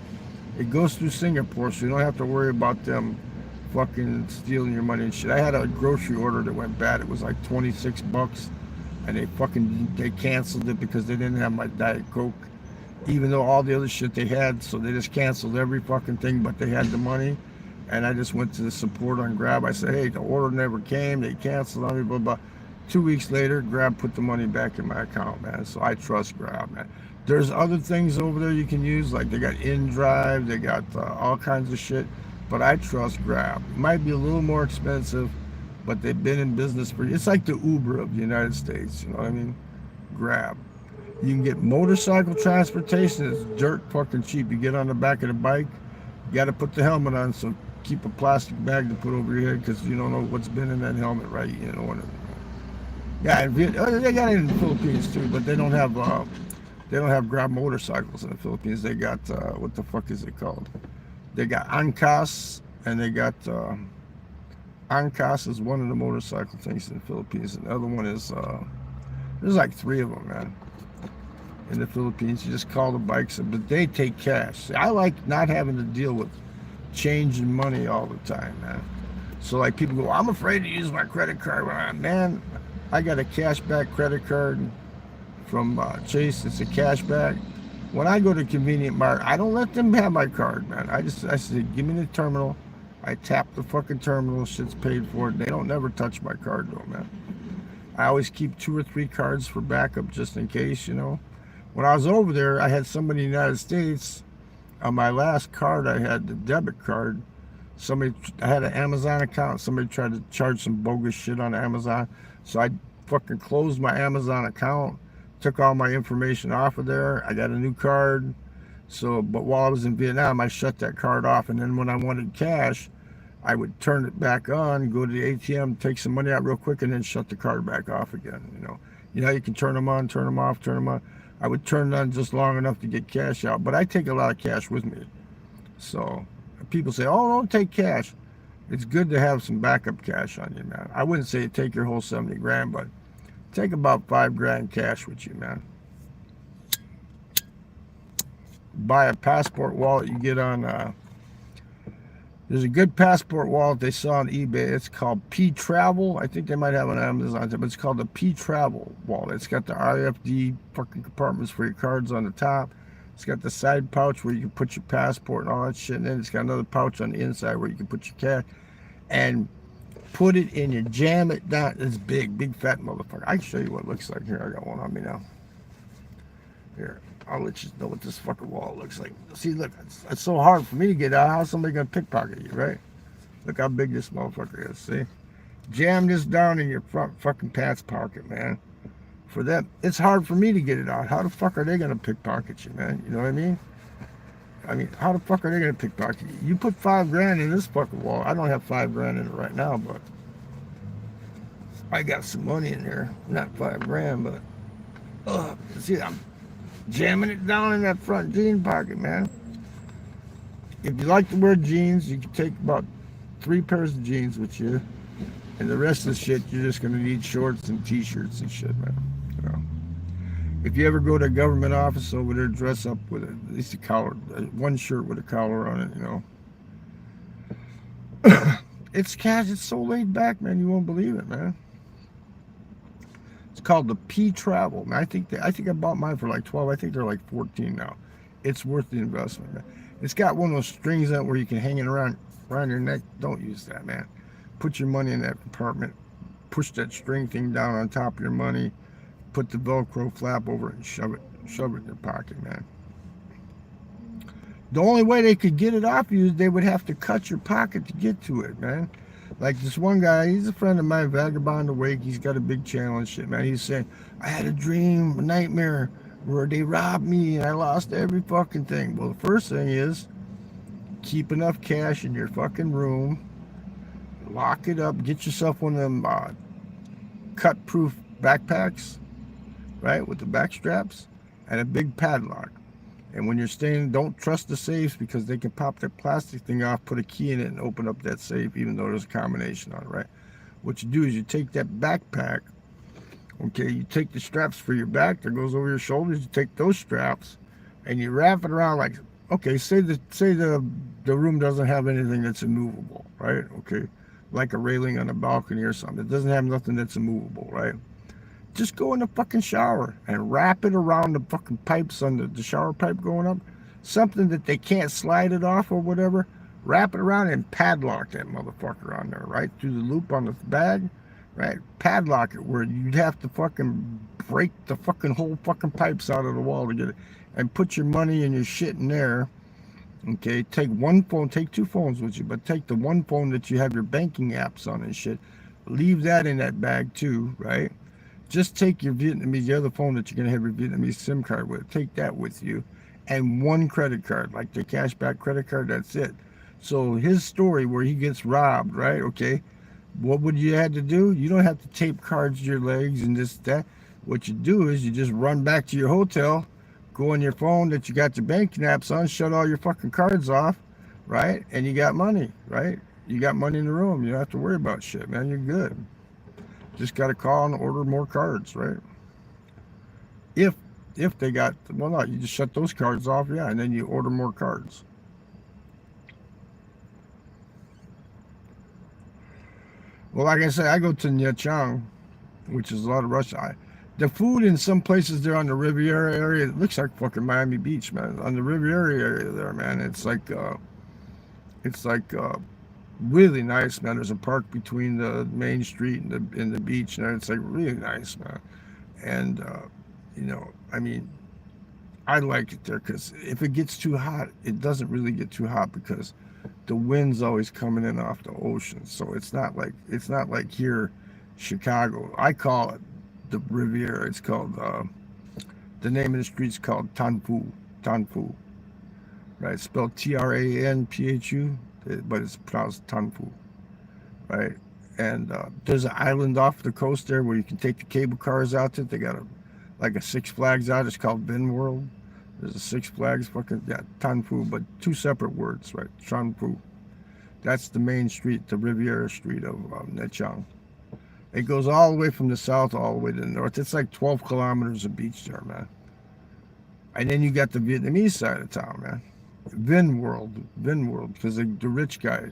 It goes through Singapore, so you don't have to worry about them fucking stealing your money and shit. I had a grocery order that went bad. It was like $26, and they canceled it because they didn't have my Diet Coke, even though all the other shit they had. So they just canceled every fucking thing, but they had the money. And I just went to the support on Grab. I said, hey, the order never came. They canceled on me, blah, blah. 2 weeks later, Grab put the money back in my account, man. So I trust Grab, man. There's other things over there you can use, like they got InDrive, they got all kinds of shit. But I trust Grab. It might be a little more expensive, but they've been in business for, it's like the Uber of the United States, you know what I mean? Grab. You can get motorcycle transportation. It's dirt fucking cheap. You get on the back of the bike, you got to put the helmet on, so keep a plastic bag to put over your head, because you don't know what's been in that helmet, right? You know. Yeah, they got it in the Philippines too, but they don't have Grab motorcycles in the Philippines. They got what the fuck is it called? They got Angkas, and they got Angkas is one of the motorcycle things in the Philippines, and the other one is there's like 3 of them, man. In the Philippines, you just call the bikes, but they take cash. See, I like not having to deal with changing money all the time, man. So like people go, I'm afraid to use my credit card. Man, I got a cashback credit card from Chase. It's a cashback. When I go to Convenient Mart, I don't let them have my card, man. I say, give me the terminal. I tap the fucking terminal. Shit's paid for. They don't never touch my card though, man. I always keep 2 or 3 cards for backup just in case, you know. When I was over there, I had somebody in the United States, on my last card, I had the debit card. I had an Amazon account. Somebody tried to charge some bogus shit on Amazon. So I fucking closed my Amazon account, took all my information off of there. I got a new card. But while I was in Vietnam, I shut that card off. And then when I wanted cash, I would turn it back on, go to the ATM, take some money out real quick, and then shut the card back off again. You know, you can turn them on, turn them off, turn them on. I would turn it on just long enough to get cash out, but I take a lot of cash with me. So people say, "Oh, don't take cash." It's good to have some backup cash on you, man. I wouldn't say take your whole 70 grand, but take about 5 grand cash with you, man. Buy a passport wallet you get on. There's a good passport wallet they saw on eBay. It's called P Travel. I think they might have an Amazon, but it's called the P Travel wallet. It's got the RFD fucking compartments for your cards on the top. It's got the side pouch where you can put your passport and all that shit. And then it's got another pouch on the inside where you can put your cash. And put it in your, jam it down. It's big fat motherfucker. I can show you what it looks like. Here, I got one on me now. Here, I'll let you know what this fucking wallet looks like. See, look, it's so hard for me to get out. How's somebody gonna pickpocket you, right? Look how big this motherfucker is, see? Jam this down in your front fucking pants pocket, man. For them, it's hard for me to get it out. How the fuck are they gonna pickpocket you, man? You know what I mean? How the fuck are they gonna pickpocket you? You put 5 grand in this fucking wallet. I don't have 5 grand in it right now, but I got some money in there. Not 5 grand, but see, I'm jamming it down in that front jean pocket, man. If you like to wear jeans, you can take about 3 pairs of jeans with you, and the rest of the shit you're just gonna need shorts and t-shirts and shit, man. You know. If you ever go to a government office over there, dress up with at least a collar, one shirt with a collar on it, you know. It's cash. It's so laid back, man. You won't believe it, man. It's called the P Travel. Man, I think I bought mine for like 12. I think they're like 14 now. It's worth the investment, man. It's got one of those strings on it where you can hang it around your neck. Don't use that, man. Put your money in that compartment. Push that string thing down on top of your money. Put the Velcro flap over it and shove it in your pocket, man. The only way they could get it off you is they would have to cut your pocket to get to it, man. Like this one guy, he's a friend of mine, Vagabond Awake. He's got a big channel and shit, man. He's saying, I had a dream, a nightmare, where they robbed me and I lost every fucking thing. Well, the first thing is keep enough cash in your fucking room, lock it up, get yourself one of them cut-proof backpacks, right, with the back straps, and a big padlock. And when you're staying, don't trust the safes because they can pop that plastic thing off, put a key in it, and open up that safe, even though there's a combination on it, right? What you do is you take that backpack, okay, you take the straps for your back that goes over your shoulders, you take those straps, and you wrap it around like, okay, say the room doesn't have anything that's immovable, right? Okay, like a railing on a balcony or something. It doesn't have nothing that's immovable, right? Just go in the fucking shower and wrap it around the fucking pipes on the shower pipe going up. Something that they can't slide it off or whatever. Wrap it around and padlock that motherfucker on there, right? Through the loop on the bag, right? Padlock it where you'd have to fucking break the fucking whole fucking pipes out of the wall to get it. And put your money and your shit in there. Okay, take one phone, take 2 phones with you, but take the one phone that you have your banking apps on and shit. Leave that in that bag too, right? Just take your Vietnamese, the other phone that you're going to have your Vietnamese SIM card with, take that with you, and 1 credit card, like the cashback credit card, that's it. So his story where he gets robbed, right, okay, what would you have to do? You don't have to tape cards to your legs and this, that. What you do is you just run back to your hotel, go on your phone that you got your banking apps on, shut all your fucking cards off, right, and you got money, right? You got money in the room. You don't have to worry about shit, man. You're good. Just got to call and order more cards, right? If they got, well, no, you just shut those cards off, yeah, and then you order more cards. Well, like I said, I go to Nha Trang, which is a lot of Russian. The food in some places there on the Riviera area, it looks like fucking Miami Beach, man. On the Riviera area there, man, it's like really nice, man. There's a park between the main street and the beach, and it's like really nice, man. And you know, I mean, I like it there because if it gets too hot, it doesn't really get too hot because the wind's always coming in off the ocean. So it's not like here, Chicago. I call it the Riviera. It's called the name of the street's called Tan Phu, right? It's spelled Tranphu. but it's pronounced Tanfu, right? And there's an island off the coast there where you can take the cable cars out to. They got like a Six Flags out. It's called Vin World. There's a Six Flags, fucking, yeah, Tanfu, but two separate words, right? Tanfu. That's the main street, the Riviera Street of Nha Trang. It goes all the way from the south all the way to the north. It's like 12 kilometers of beach there, man. And then you got the Vietnamese side of town, man. Vin World, because the rich guy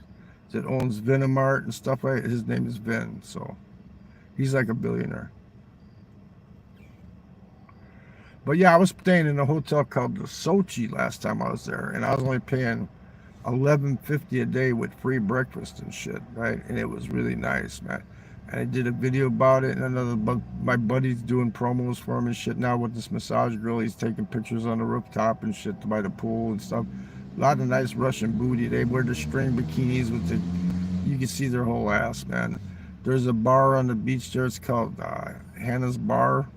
that owns Vinamart and stuff like that, his name is Vin, so he's like a billionaire. But yeah, I was staying in a hotel called the Sochi last time I was there, and I was only paying $11.50 a day with free breakfast and shit, right? And it was really nice, man. And I did a video about it, and my buddy's doing promos for him and shit now with this massage girl. He's taking pictures on the rooftop and shit by the pool and stuff. A lot of nice Russian booty. They wear the string bikinis with the, you can see their whole ass, man. There's a bar on the beach there. It's called Hannah's Bar.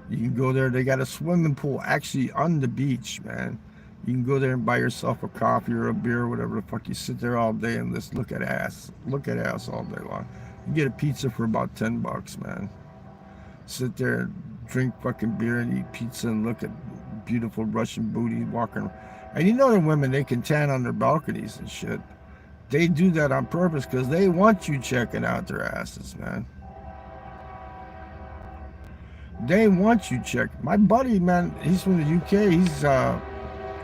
You can go there. They got a swimming pool actually on the beach, man. You can go there and buy yourself a coffee or a beer or whatever the fuck. You sit there all day and just look at ass. Look at ass all day long. You get a pizza for about $10, man. Sit there and drink fucking beer and eat pizza and look at beautiful Russian booty walking. And you know the women, they can tan on their balconies and shit. They do that on purpose because they want you checking out their asses, man. They want you check. My buddy, man, he's from the UK.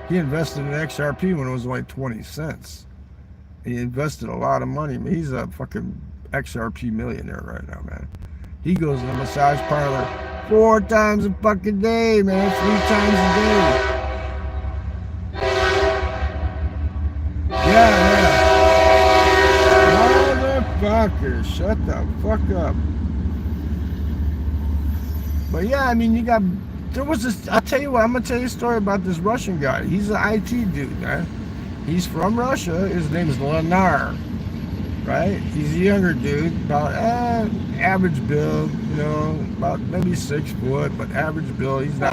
He invested in XRP when it was only 20 cents. He invested a lot of money. He's a fucking XRP millionaire right now, man. He goes to the massage parlor 4 times a fucking day, man. 3 times a day. Yeah. Motherfucker, shut the fuck up. But yeah, I mean, there was this, I'll tell you what, I'm going to tell you a story about this Russian guy. He's an IT dude, man. He's from Russia. His name is Lenar, right? He's a younger dude, about average build, you know, about maybe 6 foot, but average build. He's not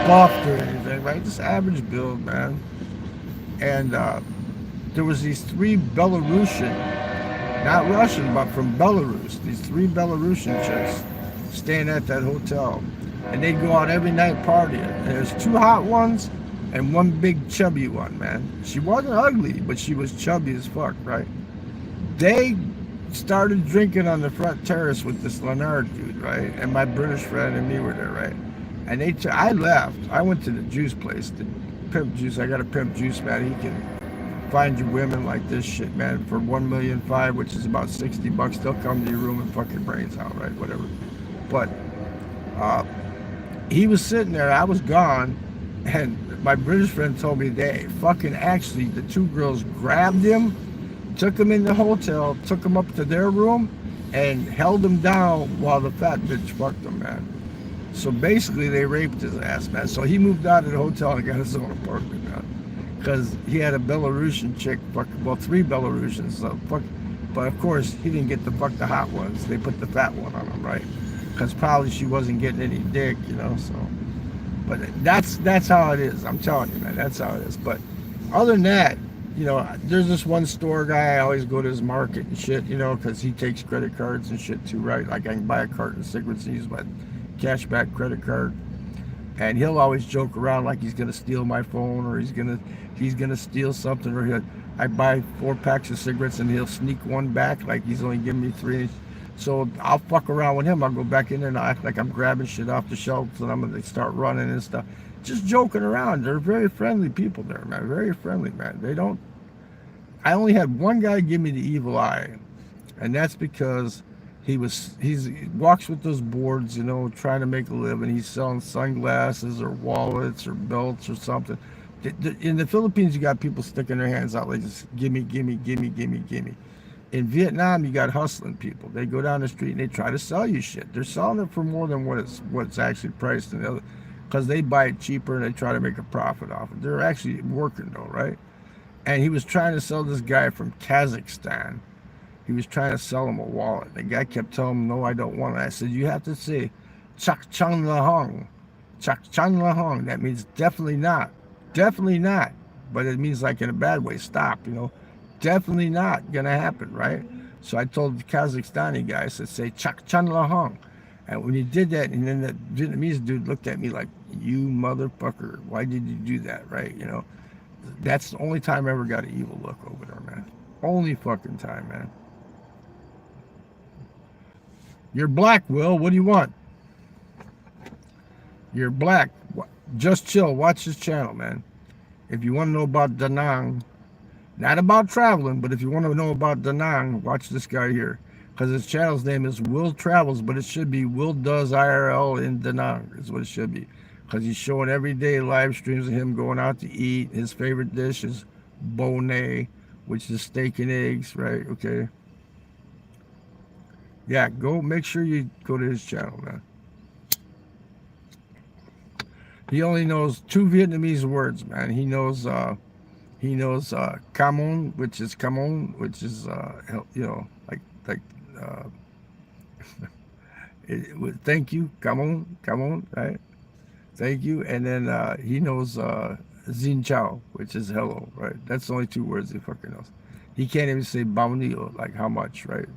buffed or anything, right? Just average build, man. And there was these 3 Belarusian, not Russian, but from Belarus, these 3 Belarusian chicks staying at that hotel, and they'd go out every night partying. And there's 2 hot ones and 1 big chubby one, man. She wasn't ugly, but she was chubby as fuck, right? They started drinking on the front terrace with this Leonard dude, right? And my British friend and me were there, right? And I left. I went to the juice place, the Pimp Juice. I got a Pimp Juice, man. He can find you women like this shit, man, for $1.5 million, which is about $60. They'll come to your room and fuck your brains out, right? Whatever. But he was sitting there, I was gone, and my British friend told me they fucking actually, the 2 girls grabbed him, took him in the hotel, took him up to their room, and held him down while the fat bitch fucked him, man. So basically, they raped his ass, man. So he moved out of the hotel and got his own apartment, man. Because he had a Belarusian chick, 3 Belarusians, so but of course, he didn't get to fuck the hot ones. They put the fat one on him, right? Because probably she wasn't getting any dick, you know, so. But that's how it is. I'm telling you, man, that's how it is. But other than that, you know, there's this one store guy, I always go to his market and shit, you know, because he takes credit cards and shit too, right? Like I can buy a carton of cigarettes and use my cashback credit card. And he'll always joke around like he's gonna steal my phone, or he's gonna steal something, or I buy 4 packs of cigarettes and he'll sneak 1 back like he's only giving me 3. So I'll fuck around with him. I'll go back in there and I'll act like I'm grabbing shit off the shelves and I'm gonna start running and stuff. Just joking around. They're very friendly people there, man. Very friendly, man. I only had 1 guy give me the evil eye, and that's because he walks with those boards, you know, trying to make a living. He's selling sunglasses or wallets or belts or something. In the Philippines, you got people sticking their hands out like this, gimme, gimme, gimme, gimme, gimme. In Vietnam, you got hustling people. They go down the street and they try to sell you shit. They're selling it for more than what it's actually priced in the other, because they buy it cheaper and they try to make a profit off it. They're actually working though, right? And he was trying to sell this guy from Kazakhstan. He was trying to sell him a wallet. The guy kept telling him, no, I don't want it. I said, you have to say, Chak Chan Lahong. Chak Chan Lahong. That means definitely not. Definitely not. but it means like in a bad way, stop, Definitely not gonna happen, right? So I told the Kazakhstani guy, I said, say chak chan la hong. And when he did that, and then that Vietnamese dude looked at me like, you motherfucker, why did you do that, right? That's the only time I ever got an evil look over there, man. Only fucking time, man. You're black, Will. What do you want? You're black. Just chill. Watch this channel, man. If you want to know about Da Nang, not about traveling, but if you want to know about Da Nang, watch this guy here. Because his channel's name is Will Travels, but it should be Will Does IRL in Da Nang, is what it should be. Because he's showing everyday live streams of him going out to eat. His favorite dish is bonnet, which is steak and eggs, right? Okay. Yeah, go make sure you go to his channel, man. He only knows 2 Vietnamese words, man. He knows come on, which is like thank you, come on, right? Thank you. And then he knows Xin Chao, which is hello, right? That's the only 2 words he fucking knows. He can't even say Baunio, like how much, right?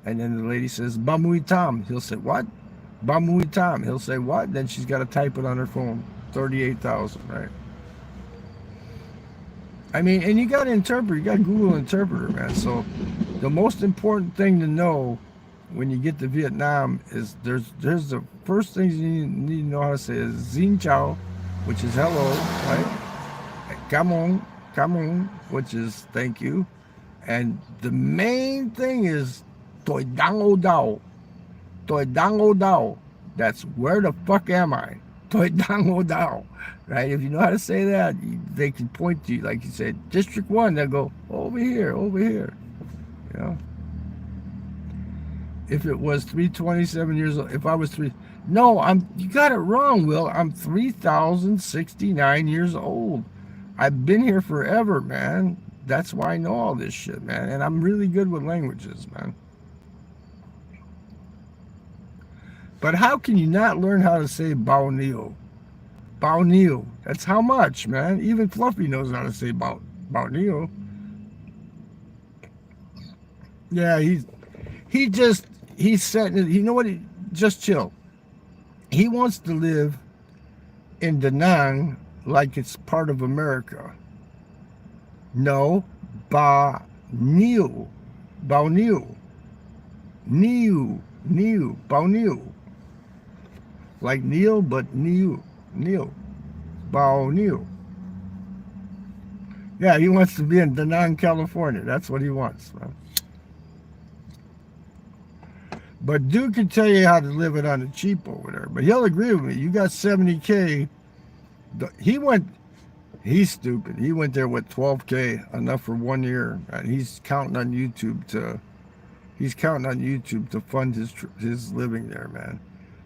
And then the lady says, Bamui Tam. He'll say, what? Bamui Tam. He'll say, what? Then she's got to type it on her phone. 38,000, right? I mean, and you got to interpret. You got Google Interpreter, man. So the most important thing to know when you get to Vietnam is there's the first things you need to know how to say is Xin Chao, which is hello, right? Come on, which is thank you. And the main thing is Toi Dang O Dao. Toi Dang O Dao. That's where the fuck am I? Toi Dang O Dao. Right? If you know how to say that, they can point to you. Like you said, District 1, they'll go, over here. If it was 327 years old, if I was no, you got it wrong, Will. I'm 3,069 years old. I've been here forever, man. That's why I know all this shit, man. And I'm really good with languages, man. But how can you not learn how to say Bao Neo? Bao Neo. That's how much, man. Even Fluffy knows how to say Bao Neo. Yeah, he's setting, you know what, just chill. He wants to live in Da Nang like it's part of America. No, Bao Neo. Bao Neo. Bao Neo. Like Neil, but Neil. Bao Neo. Yeah, he wants to be in Da Nang, California. That's what he wants, man. But dude can tell you how to live it on the cheap over there. But he'll agree with me. You got 70K. He's stupid. He went there with 12K, enough for 1 year. And he's counting on YouTube to fund his living there, man.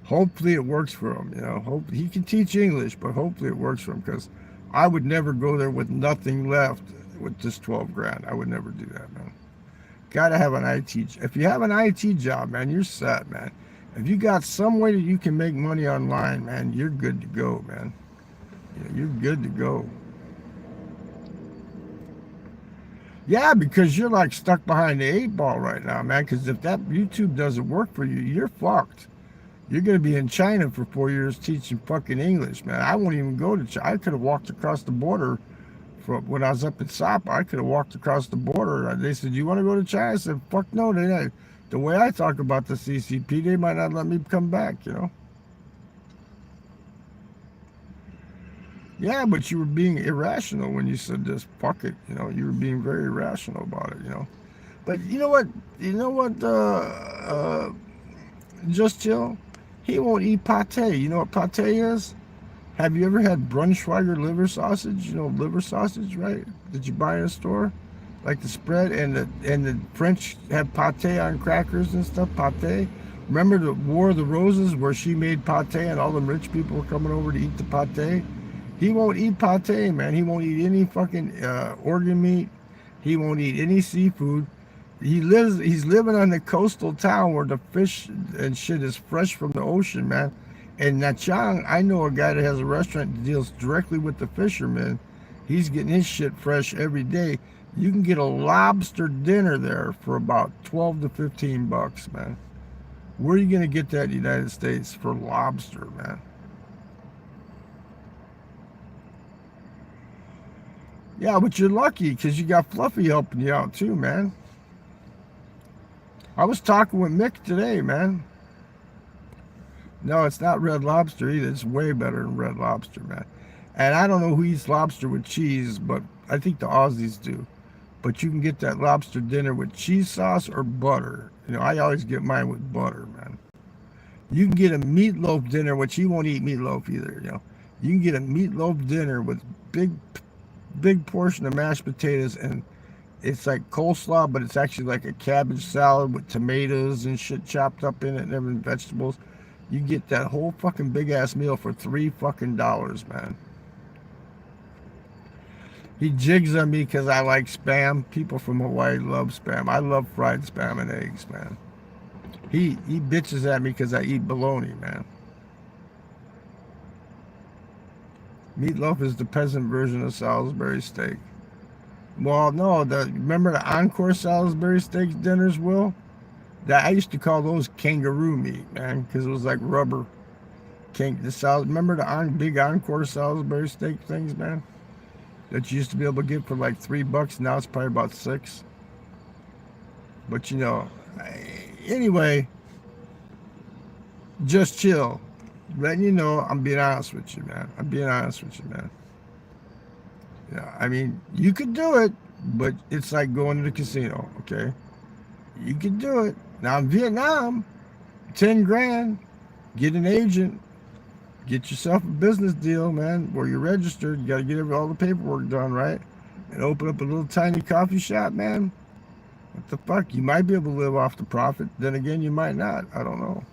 Hopefully it works for him, Hope he can teach English, but hopefully it works for him, because I would never go there with nothing left with just 12 grand. I would never do that, man. Gotta have an IT. If you have an IT job, man, you're set, man. If you got some way that you can make money online, man, you're good to go, man. You're good to go. Yeah, because you're like stuck behind the 8 ball right now, man. Because if that YouTube doesn't work for you, you're fucked. You're going to be in China for 4 years teaching fucking English, man. I won't even go to China. I could have walked across the border when I was up in Sapa. I could have walked across the border. They said, you want to go to China? I said, fuck no. The way I talk about the CCP, they might not let me come back, Yeah, but you were being irrational when you said this. Fuck it, You were being very irrational about it, But you know what? Just chill. He won't eat pate. You know what pate is? Have you ever had Braunschweiger liver sausage? Liver sausage, right? That you buy in a store, like the spread, and the French have pate on crackers and stuff. Pate. Remember the War of the Roses, where she made pate, and all them rich people were coming over to eat the pate? He won't eat pate, man. He won't eat any fucking organ meat. He won't eat any seafood. He's living on the coastal town where the fish and shit is fresh from the ocean, man. And Nha Trang, I know a guy that has a restaurant that deals directly with the fishermen. He's getting his shit fresh every day. You can get a lobster dinner there for about 12 to 15 bucks, man. Where are you going to get that in the United States for lobster, man? Yeah, but you're lucky because you got Fluffy helping you out too, man. I was talking with Mick today, man. No, it's not Red Lobster either. It's way better than Red Lobster, man. And I don't know who eats lobster with cheese, but I think the Aussies do. But you can get that lobster dinner with cheese sauce or butter. You know, I always get mine with butter, man. You can get a meatloaf dinner, which he won't eat meatloaf either, you know. You can get a meatloaf dinner with big portion of mashed potatoes, and it's like coleslaw, but it's actually like a cabbage salad with tomatoes and shit chopped up in it and everything, vegetables. You get that whole fucking big ass meal for $3 fucking, man. He jigs on me because I like spam. People from Hawaii love spam. I love fried spam and eggs, man. He bitches at me because I eat bologna, man. Meatloaf is the peasant version of Salisbury steak. Well, no, remember the Encore Salisbury steak dinners, Will? That I used to call those kangaroo meat, man, because it was like rubber. Remember the big Encore Salisbury steak things, man? That you used to be able to get for like $3. Now it's probably about $6. But you know, anyway, just chill. Letting you know, I'm being honest with you, man. Yeah, I mean, you could do it, but it's like going to the casino, okay? You could do it. Now in Vietnam, 10 grand, get an agent, get yourself a business deal, man, where you're registered. You got to get all the paperwork done, right? And open up a little tiny coffee shop, man. What the fuck? You might be able to live off the profit. Then again, you might not. I don't know.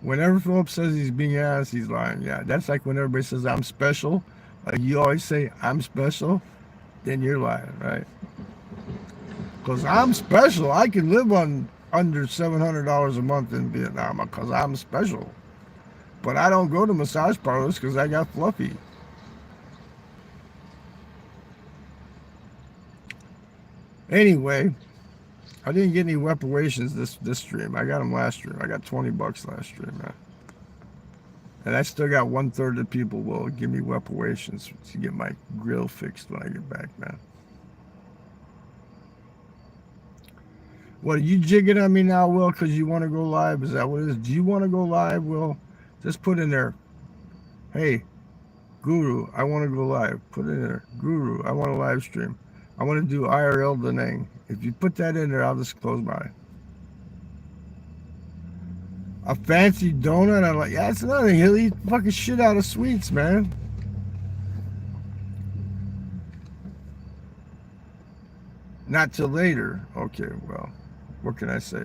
Whenever Philip says he's being honest, he's lying. Yeah, that's like when everybody says I'm special. Like you always say I'm special, then you're lying, right? Because I'm special. I can live on under $700 a month in Vietnam because I'm special. But I don't go to massage parlors because I got Fluffy. Anyway, I didn't get any reparations this stream. I got them last stream. I got 20 bucks last stream, man. And I still got 1/3 of the people will give me reparations to get my grill fixed when I get back, man. What, are you jigging on me now, Will, because you want to go live? Is that what it is? Do you want to go live, Will? Just put in there, hey, Guru, I want to go live. Put in there, Guru, I want to live stream. I want to do IRL Da Nang. If you put that in there, I'll just close my eye. A fancy donut? I'm like, yeah, that's another thing. He'll eat fucking shit out of sweets, man. Not till later. Okay, well, what can I say?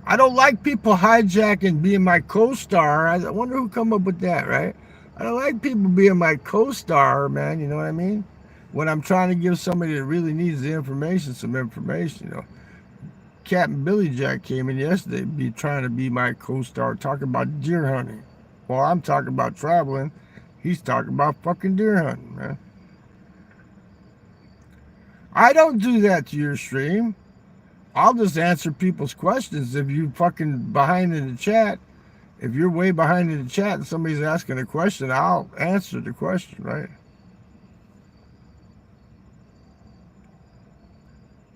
I don't like people hijacking being my co-star. I wonder who come up with that, right? I don't like people being my co-star, man. You know what I mean? When I'm trying to give somebody that really needs the information, some information, you know. Captain Billy Jack came in yesterday, trying to be my co-star, talking about deer hunting. While I'm talking about traveling, he's talking about fucking deer hunting, man. I don't do that to your stream. I'll just answer people's questions. If you fucking behind in the chat, if you're way behind in the chat and somebody's asking a question, I'll answer the question, right?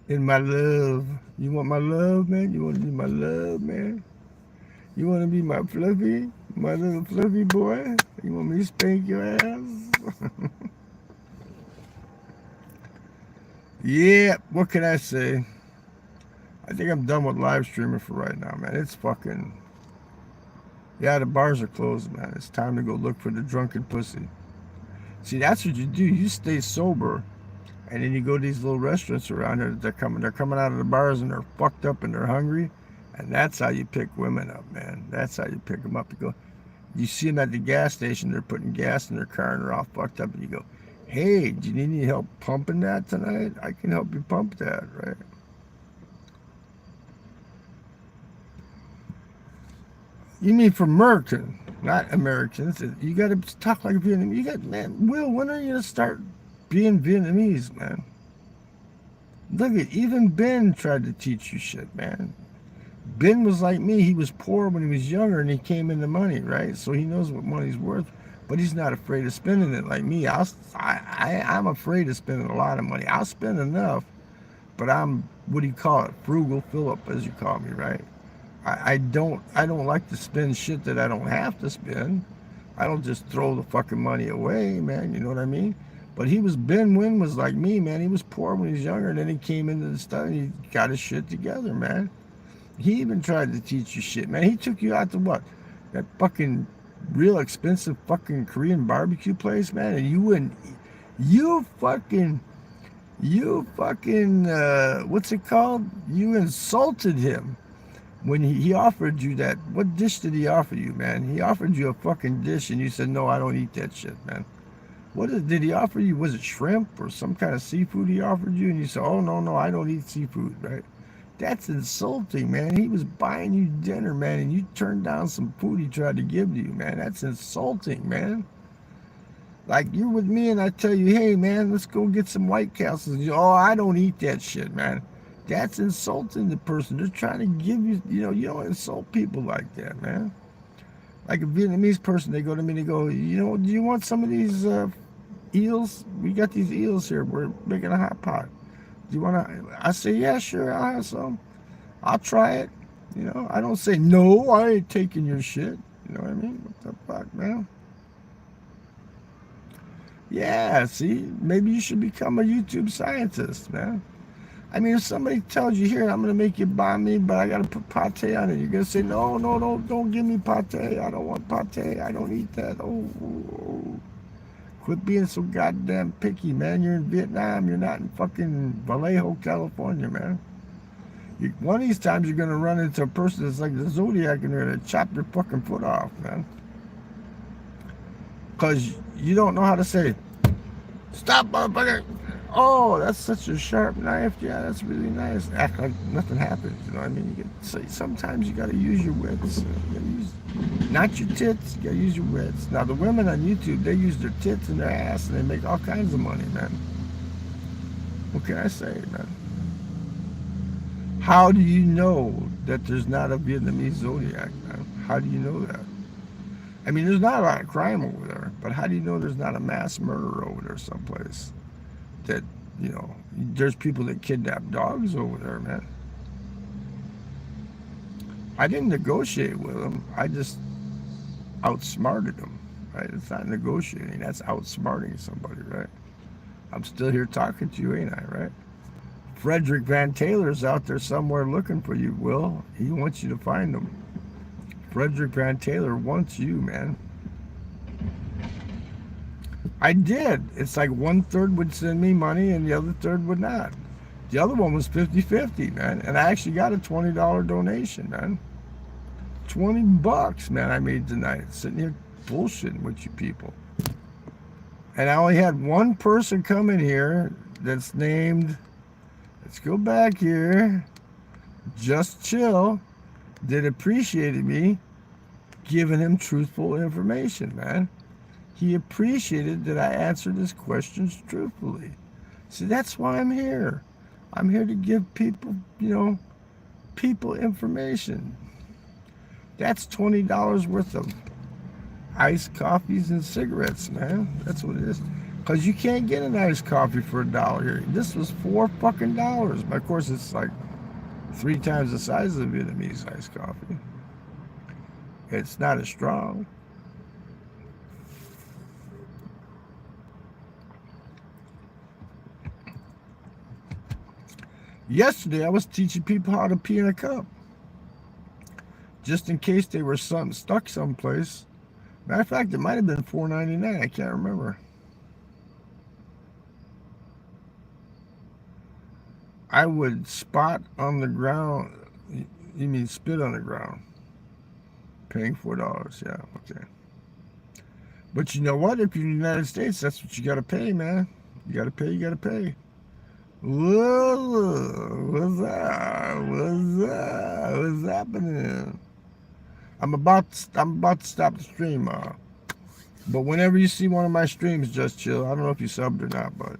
In my love. You want my love, man? You want to be my love, man? You want to be my fluffy? My little fluffy boy? You want me to spank your ass? Yeah, what can I say? I think I'm done with live streaming for right now, man. It's fucking... Yeah, the bars are closed, man. It's time to go look for the drunken pussy. See, that's what you do. You stay sober. And then you go to these little restaurants around here. They're coming out of the bars and they're fucked up and they're hungry. And that's how you pick women up, man. That's how you pick them up. You see them at the gas station. They're putting gas in their car and they're all fucked up. And you go, hey, do you need any help pumping that tonight? I can help you pump that, right? You mean for Merkin? not Americans. You got to talk like a Vietnamese. You got, man, Will, when are you going to start being Vietnamese, man? Look at, even Ben tried to teach you shit, man. Ben was like me. He was poor when he was younger and he came into money, right? So he knows what money's worth, but he's not afraid of spending it like me. I'm afraid of spending a lot of money. I'll spend enough, but I'm, what do you call it? Frugal Philip, as you call me, right? I don't like to spend shit that I don't have to spend. I don't just throw the fucking money away, man. You know what I mean? But Ben Wynn was like me, man. He was poor when he was younger, and then he came into the stuff and he got his shit together, man. He even tried to teach you shit, man. He took you out to what? That fucking real expensive fucking Korean barbecue place, man. And you wouldn't, you fucking, what's it called? You insulted him when he offered you that. What dish did he offer you, man? He offered you a fucking dish and you said, no, I don't eat that shit, man. Did he offer you? Was it shrimp or some kind of seafood he offered you? And you said, oh, no, I don't eat seafood, right? That's insulting, man. He was buying you dinner, man, and you turned down some food he tried to give to you, man. That's insulting, man. Like, you're with me and I tell you, hey, man, let's go get some White Castles. And oh, I don't eat that shit, man. That's insulting the person. They're trying to give you, you don't insult people like that, man. Like a Vietnamese person, they go to me and they go, do you want some of these eels? We got these eels here. We're making a hot pot. Do you want to? I say, yeah, sure, I'll have some. I'll try it. I don't say, no, I ain't taking your shit. You know what I mean? What the fuck, man? Yeah, see, maybe you should become a YouTube scientist, man. I mean, if somebody tells you, here, I'm going to make you buy me, but I got to put pate on it, you're going to say, no, don't give me pate. I don't want pate. I don't eat that. Oh. Quit being so goddamn picky, man. You're in Vietnam. You're not in fucking Vallejo, California, man. One of these times you're going to run into a person that's like the Zodiac and they're going to chop your fucking foot off, man. Because you don't know how to say, stop, motherfucker. Oh, that's such a sharp knife. Yeah, that's really nice. Act like nothing happened. You know what I mean? You get say sometimes you got to use your wits. You gotta use, not your tits. You got to use your wits. Now the women on YouTube, they use their tits and their ass, and they make all kinds of money, man. What can I say, man? How do you know that there's not a Vietnamese Zodiac, man? How do you know that? I mean, there's not a lot of crime over there, but how do you know there's not a mass murder over there someplace? That, there's people that kidnap dogs over there, man. I didn't negotiate with them. I just outsmarted them, right? It's not negotiating. That's outsmarting somebody, right? I'm still here talking to you, ain't I, right? Frederick Van Taylor's out there somewhere looking for you, Will. He wants you to find him. Frederick Van Taylor wants you, man. I did. It's like 1/3 would send me money and the other third would not. The other one was 50-50, man. And I actually got a $20 donation, man. $20, man, I made tonight. Sitting here bullshitting with you people. And I only had one person come in here that's named, let's go back here, Just Chill, that appreciated me giving him truthful information, man. He appreciated that I answered his questions truthfully. See, that's why I'm here. I'm here to give people, people information. That's $20 worth of iced coffees and cigarettes, man. That's what it is. Because you can't get an iced coffee for $1 here. This was $4 fucking. But of course, it's like 3 times the size of Vietnamese iced coffee. It's not as strong. Yesterday, I was teaching people how to pee in a cup. Just in case they were stuck someplace. Matter of fact, it might have been $4.99. I can't remember. I would spot on the ground. You mean spit on the ground? Paying $4. Yeah, okay. But you know what? If you're in the United States, that's what you got to pay, man. You got to pay. You got to pay. Whoa, what's up? What's happening? I'm about to stop the stream. But whenever you see one of my streams, just chill. I don't know if you subbed or not, but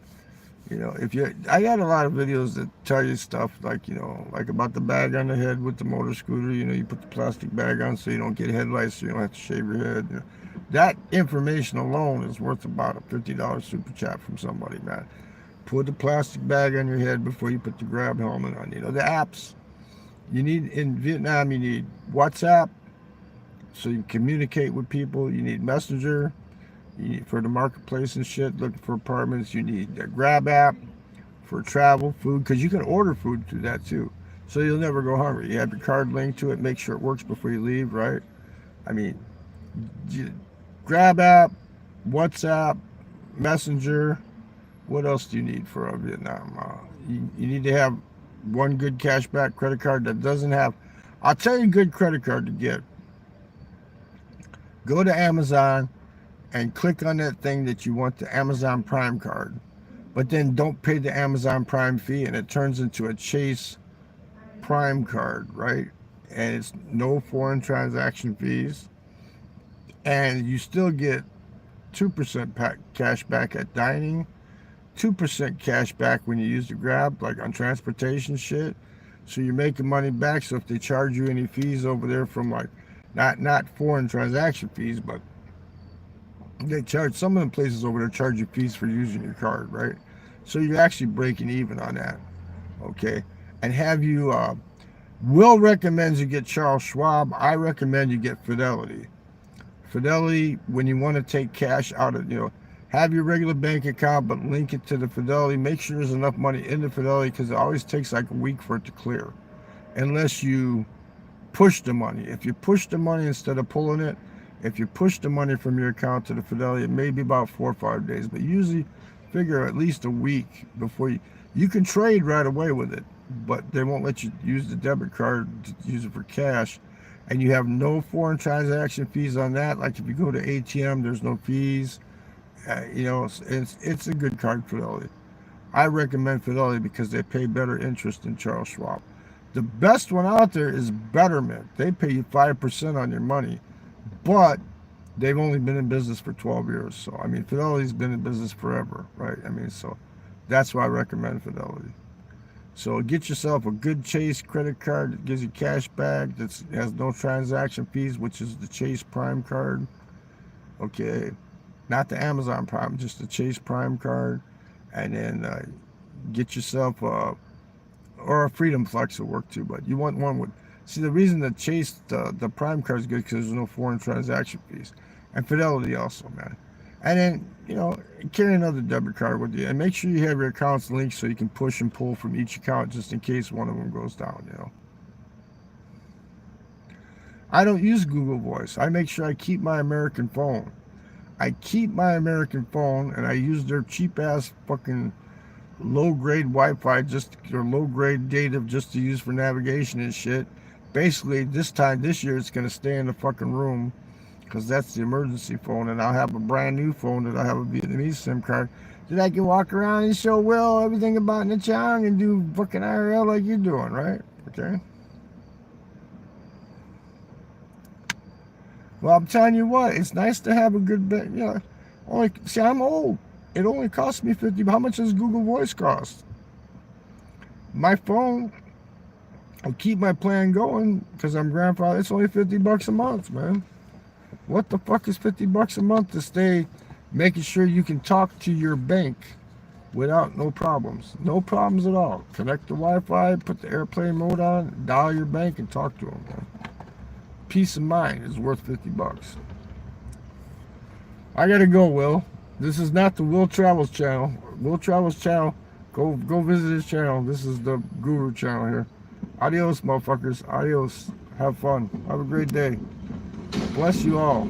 you know, if you, I got a lot of videos that tell you stuff like, you know, like about the bag on the head with the motor scooter. You know, you put the plastic bag on so you don't get headlights, so you don't have to shave your head. You know, that information alone is worth about a $50 super chat from somebody, man. Put the plastic bag on your head before you put the grab helmet on. You know, the apps you need in Vietnam, you need WhatsApp so you can communicate with people. You need Messenger. You need, for the marketplace and shit, looking for apartments. You need a Grab app for travel, food, because you can order food through that too. So you'll never go hungry. You have your card linked to it. Make sure it works before you leave, right? I mean, Grab app, WhatsApp, Messenger. What else do you need for Vietnam? You need to have one good cashback credit card that doesn't have. I'll tell you a good credit card to get. Go to Amazon and click on that thing that you want, the Amazon Prime card. But then don't pay the Amazon Prime fee, and it turns into a Chase Prime card, right? And it's no foreign transaction fees. And you still get 2% cash back at dining, 2% cash back when you use the Grab, like on transportation shit. So you're making money back. So if they charge you any fees over there from like, not foreign transaction fees, but they charge, some of the places over there charge you fees for using your card, right? So you're actually breaking even on that, okay? And have you, Will recommends you get Charles Schwab. I recommend you get Fidelity. Fidelity, when you want to take cash out of, you know, have your regular bank account, but link it to the Fidelity. Make sure there's enough money in the Fidelity, because it always takes like a week for it to clear, unless you push the money. If you push the money instead of pulling it, if you push the money from your account to the Fidelity, it may be about 4 or 5 days, but usually figure at least a week before you can trade right away with it, but they won't let you use the debit card to use it for cash. And you have no foreign transaction fees on that. Like if you go to ATM, there's no fees. You know, it's a good card, Fidelity. I recommend Fidelity because they pay better interest than Charles Schwab. The best one out there is Betterment. They pay you 5% on your money, but they've only been in business for 12 years. So, I mean, Fidelity's been in business forever, right? I mean, so that's why I recommend Fidelity. So get yourself a good Chase credit card that gives you cash back, that has no transaction fees, which is the Chase Prime card. Okay, not the Amazon Prime, just the Chase Prime card. And then get yourself or a Freedom Flex will work too, but you want one with, see, the reason that Chase, the Prime card is good because there's no foreign transaction fees. And Fidelity also, man. And then, you know, carry another debit card with you. And make sure you have your accounts linked so you can push and pull from each account just in case one of them goes down, you know. I don't use Google Voice. I make sure I keep my American phone. I keep my American phone, and I use their cheap-ass fucking low-grade Wi-Fi, or low-grade data just to use for navigation and shit. Basically, this year, it's going to stay in the fucking room, because that's the emergency phone, and I'll have a brand new phone that I have a Vietnamese SIM card that I can walk around and show Will everything about Nha Trang and do fucking IRL like you're doing, right? Okay. Well, I'm telling you what, it's nice to have a good bit, you know. See, I'm old. It only costs me $50. How much does Google Voice cost? My phone, I'll keep my plan going because I'm grandfather. It's only $50 a month, man. What the fuck is $50 a month to stay making sure you can talk to your bank without no problems? No problems at all. Connect the Wi-Fi, put the airplane mode on, dial your bank, and talk to them, man. Peace of mind is worth $50. I gotta go, Will. This is not the Will Travels channel. Will Travels channel, go visit his channel. This is the Guru channel here. Adios, motherfuckers. Adios. Have fun. Have a great day. Bless you all.